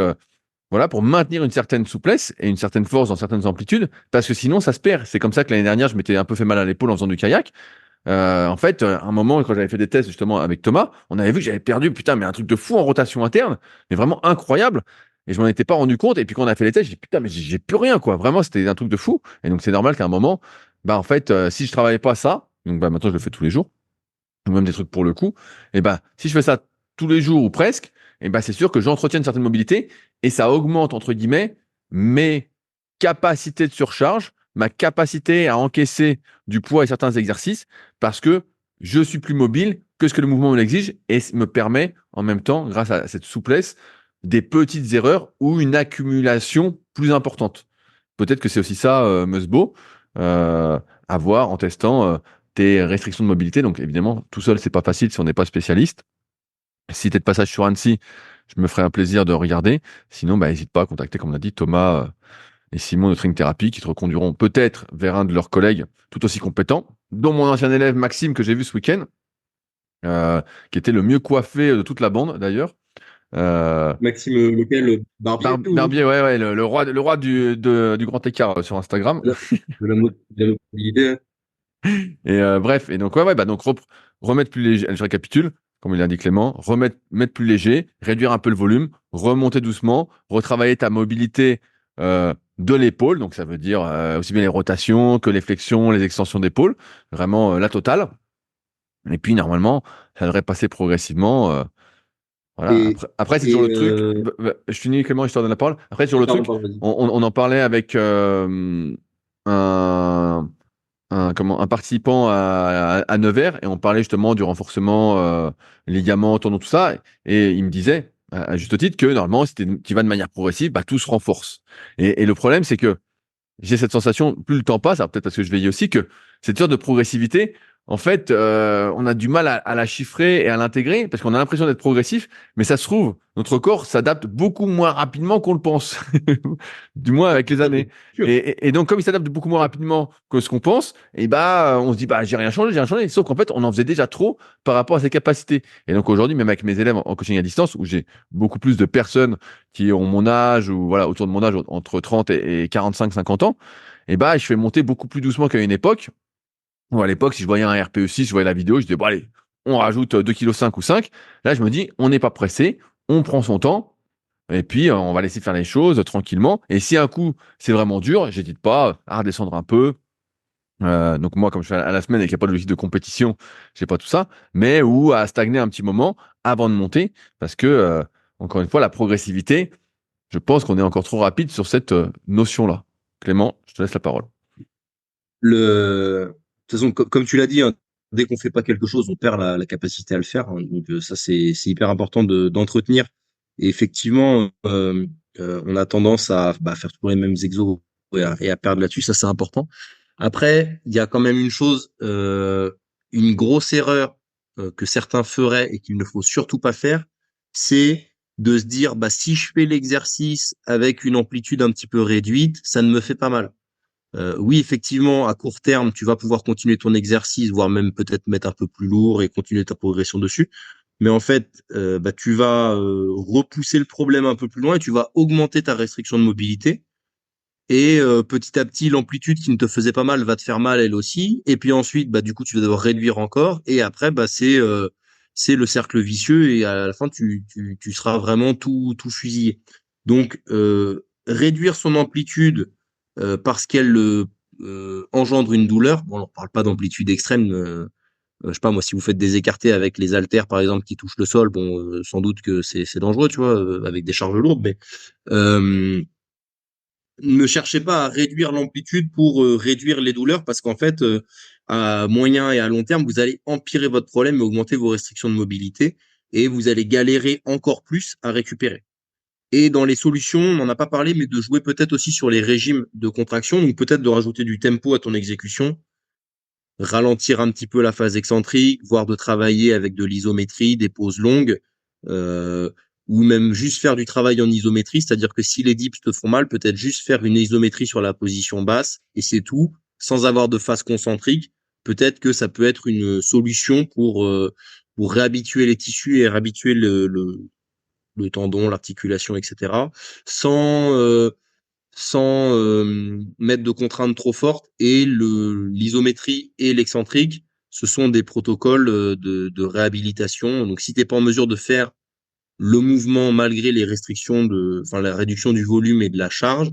voilà, pour maintenir une certaine souplesse et une certaine force dans certaines amplitudes, parce que sinon ça se perd. C'est comme ça que l'année dernière, je m'étais un peu fait mal à l'épaule en faisant du kayak. En fait, à un moment, quand j'avais fait des tests justement avec Thomas, on avait vu que j'avais perdu, putain, mais un truc de fou en rotation interne, mais vraiment incroyable. Et je m'en étais pas rendu compte. Et puis quand on a fait les tests, j'ai dit, putain, mais j'ai plus rien, quoi. Vraiment, c'était un truc de fou. Et donc, c'est normal qu'à un moment, bah, en fait, si je travaillais pas ça, donc, bah, maintenant, je le fais tous les jours, ou même des trucs pour le coup, et bah, si je fais ça tous les jours ou presque, et bah, c'est sûr que j'entretiens une certaine mobilité et ça augmente, entre guillemets, mes capacités de surcharge, ma capacité à encaisser du poids et certains exercices parce que je suis plus mobile que ce que le mouvement me l'exige et me permet en même temps, grâce à cette souplesse, des petites erreurs ou une accumulation plus importante. Peut-être que c'est aussi ça, Musbo, à voir en testant tes restrictions de mobilité. Donc évidemment, tout seul, c'est pas facile si on n'est pas spécialiste. Si tu es de passage sur Annecy, je me ferai un plaisir de regarder. Sinon, bah, n'hésite pas à contacter, comme on a dit, Thomas et Simon de String Therapy qui te reconduiront peut-être vers un de leurs collègues tout aussi compétents, dont mon ancien élève Maxime que j'ai vu ce week-end, qui était le mieux coiffé de toute la bande d'ailleurs. Euh, Maxime, lequel? Barbier ou Barbier, ouais, ouais, le roi du grand écart sur Instagram. de la mobilité? Et bref, et donc ouais, ouais, bah donc remettre plus léger, je récapitule, comme il l'a dit Clément, mettre plus léger, réduire un peu le volume, remonter doucement, retravailler ta mobilité de l'épaule, donc ça veut dire aussi bien les rotations que les flexions, les extensions d'épaule, vraiment la totale. Et puis normalement, ça devrait passer progressivement. Voilà. Et, Après c'est toujours et le truc. Je finis Clément, histoire de la parole. Après, sur le pardon, truc, pardon, vas-y. on en parlait avec un un participant à Nevers et on parlait justement du renforcement ligaments, tendons, tout ça. Et il me disait, à juste titre, que normalement, si tu vas de manière progressive, bah, tout se renforce. Et le problème, c'est que j'ai cette sensation, plus le temps passe, alors peut-être parce que je vieillis aussi, que cette sorte de progressivité, en fait, on a du mal à la chiffrer et à l'intégrer parce qu'on a l'impression d'être progressif, mais ça se trouve, notre corps s'adapte beaucoup moins rapidement qu'on le pense, du moins avec les Ah, mais années. sûr. Et donc, comme il s'adapte beaucoup moins rapidement que ce qu'on pense, et bah, on se dit, bah, j'ai rien changé. Sauf qu'en fait, on en faisait déjà trop par rapport à ses capacités. Et donc, aujourd'hui, même avec mes élèves en coaching à distance, où j'ai beaucoup plus de personnes qui ont mon âge ou voilà, autour de mon âge, entre 30 et 45, 50 ans, et bah, je fais monter beaucoup plus doucement qu'à une époque. Ou à l'époque, si je voyais un RPE6, je voyais la vidéo, je disais, bon, allez, on rajoute 2,5 kg ou 5. Là, je me dis, on n'est pas pressé, on prend son temps, et puis on va laisser faire les choses tranquillement. Et si un coup, c'est vraiment dur, j'hésite pas à redescendre un peu. Donc moi, comme je fais à la semaine et qu'il n'y a pas de logique de compétition, j'ai pas tout ça, mais ou à stagner un petit moment avant de monter, parce que, encore une fois, la progressivité, je pense qu'on est encore trop rapide sur cette notion-là. Clément, je te laisse la parole. De toute façon, comme tu l'as dit, hein, dès qu'on fait pas quelque chose, on perd la capacité à le faire, hein. Donc ça, c'est hyper important d'entretenir. Et effectivement, on a tendance à faire toujours les mêmes exos et à perdre là-dessus. Ça, c'est important. Après, il y a quand même une chose, une grosse erreur que certains feraient et qu'il ne faut surtout pas faire, c'est de se dire, bah, si je fais l'exercice avec une amplitude un petit peu réduite, ça ne me fait pas mal. Oui, effectivement, à court terme, tu vas pouvoir continuer ton exercice, voire même peut-être mettre un peu plus lourd et continuer ta progression dessus. Mais en fait, bah, tu vas repousser le problème un peu plus loin et tu vas augmenter ta restriction de mobilité. Et petit à petit, l'amplitude qui ne te faisait pas mal va te faire mal elle aussi. Et puis ensuite, bah, du coup, tu vas devoir réduire encore. Et après, bah, c'est le cercle vicieux. Et à la fin, tu seras vraiment tout fusillé. Donc, réduire son amplitude parce qu'elle engendre une douleur. Bon, on ne parle pas d'amplitude extrême. Je sais pas moi, si vous faites des écartés avec les haltères par exemple qui touchent le sol, bon, sans doute que c'est dangereux, tu vois, avec des charges lourdes, mais euh, ne cherchez pas à réduire l'amplitude pour réduire les douleurs parce qu'en fait, à moyen et à long terme, vous allez empirer votre problème et augmenter vos restrictions de mobilité et vous allez galérer encore plus à récupérer. Et dans les solutions, on n'en a pas parlé, mais de jouer peut-être aussi sur les régimes de contraction, donc peut-être de rajouter du tempo à ton exécution, ralentir un petit peu la phase excentrique, voire de travailler avec de l'isométrie, des pauses longues, euh, ou même juste faire du travail en isométrie, c'est-à-dire que si les dips te font mal, peut-être juste faire une isométrie sur la position basse, et c'est tout, sans avoir de phase concentrique. Peut-être que ça peut être une solution pour réhabituer les tissus et réhabituer le tendon, l'articulation, etc. Sans, mettre de contraintes trop fortes. Et l'isométrie et l'excentrique, ce sont des protocoles de réhabilitation. Donc, si tu n'es pas en mesure de faire le mouvement malgré les restrictions enfin, la réduction du volume et de la charge,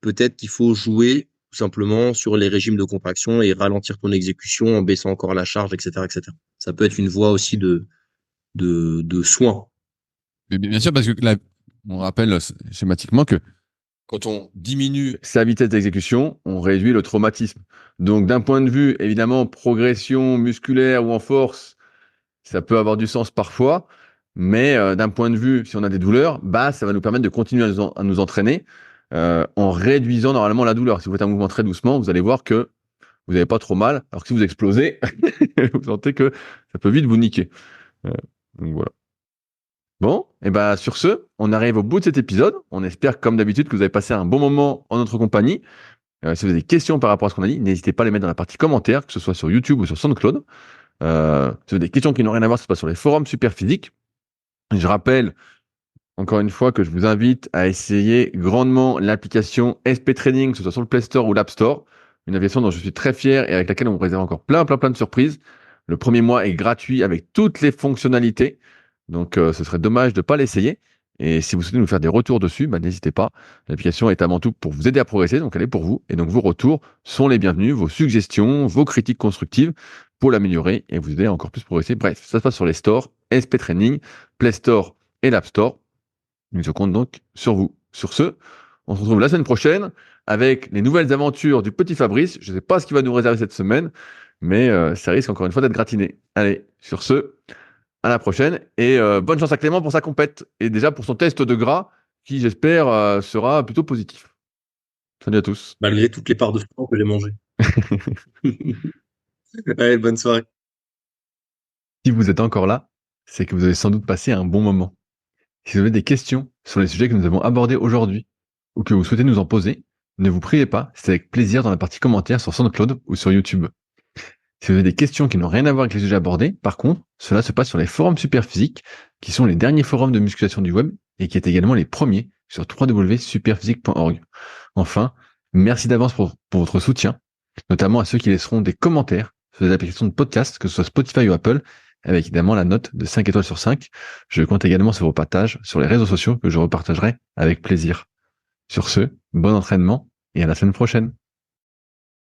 peut-être qu'il faut jouer tout simplement sur les régimes de contraction et ralentir ton exécution en baissant encore la charge, etc., etc. Ça peut être une voie aussi de soins. Mais bien sûr, parce que là, on rappelle schématiquement que quand on diminue sa vitesse d'exécution, on réduit le traumatisme. Donc, d'un point de vue, évidemment, progression musculaire ou en force, ça peut avoir du sens parfois, mais d'un point de vue, si on a des douleurs, bah, ça va nous permettre de continuer à nous entraîner en réduisant normalement la douleur. Si vous faites un mouvement très doucement, vous allez voir que vous n'avez pas trop mal, alors que si vous explosez, vous sentez que ça peut vite vous niquer. Donc voilà. Bon, et ben sur ce, on arrive au bout de cet épisode. On espère, comme d'habitude, que vous avez passé un bon moment en notre compagnie. Si vous avez des questions par rapport à ce qu'on a dit, n'hésitez pas à les mettre dans la partie commentaires, que ce soit sur YouTube ou sur SoundCloud. Si vous avez des questions qui n'ont rien à voir, c'est pas sur les forums Superphysique. Je rappelle, encore une fois, que je vous invite à essayer grandement l'application SP Training, que ce soit sur le Play Store ou l'App Store. Une application dont je suis très fier et avec laquelle on vous réserve encore plein de surprises. Le premier mois est gratuit avec toutes les fonctionnalités. Donc, ce serait dommage de ne pas l'essayer. Et si vous souhaitez nous faire des retours dessus, bah, n'hésitez pas. L'application est avant tout pour vous aider à progresser, donc elle est pour vous. Et donc, vos retours sont les bienvenus, vos suggestions, vos critiques constructives pour l'améliorer et vous aider à encore plus progresser. Bref, ça se passe sur les stores, SP Training, Play Store et l'App Store. Je compte donc sur vous. Sur ce, on se retrouve la semaine prochaine avec les nouvelles aventures du petit Fabrice. Je ne sais pas ce qu'il va nous réserver cette semaine, mais ça risque encore une fois d'être gratiné. Allez, sur ce, à la prochaine et bonne chance à Clément pour sa compète et déjà pour son test de gras qui, j'espère, sera plutôt positif. Salut à tous. Malgré toutes les parts de sport que j'ai mangées. Allez, bonne soirée. Si vous êtes encore là, c'est que vous avez sans doute passé un bon moment. Si vous avez des questions sur les sujets que nous avons abordés aujourd'hui ou que vous souhaitez nous en poser, ne vous priez pas, c'est avec plaisir dans la partie commentaires sur SoundCloud ou sur YouTube. Si vous avez des questions qui n'ont rien à voir avec les sujets abordés, par contre, cela se passe sur les forums Superphysique, qui sont les derniers forums de musculation du web et qui est également les premiers sur www.superphysique.org. Enfin, merci d'avance pour votre soutien, notamment à ceux qui laisseront des commentaires sur les applications de podcast, que ce soit Spotify ou Apple, avec évidemment la note de 5 étoiles sur 5. Je compte également sur vos partages sur les réseaux sociaux que je repartagerai avec plaisir. Sur ce, bon entraînement et à la semaine prochaine.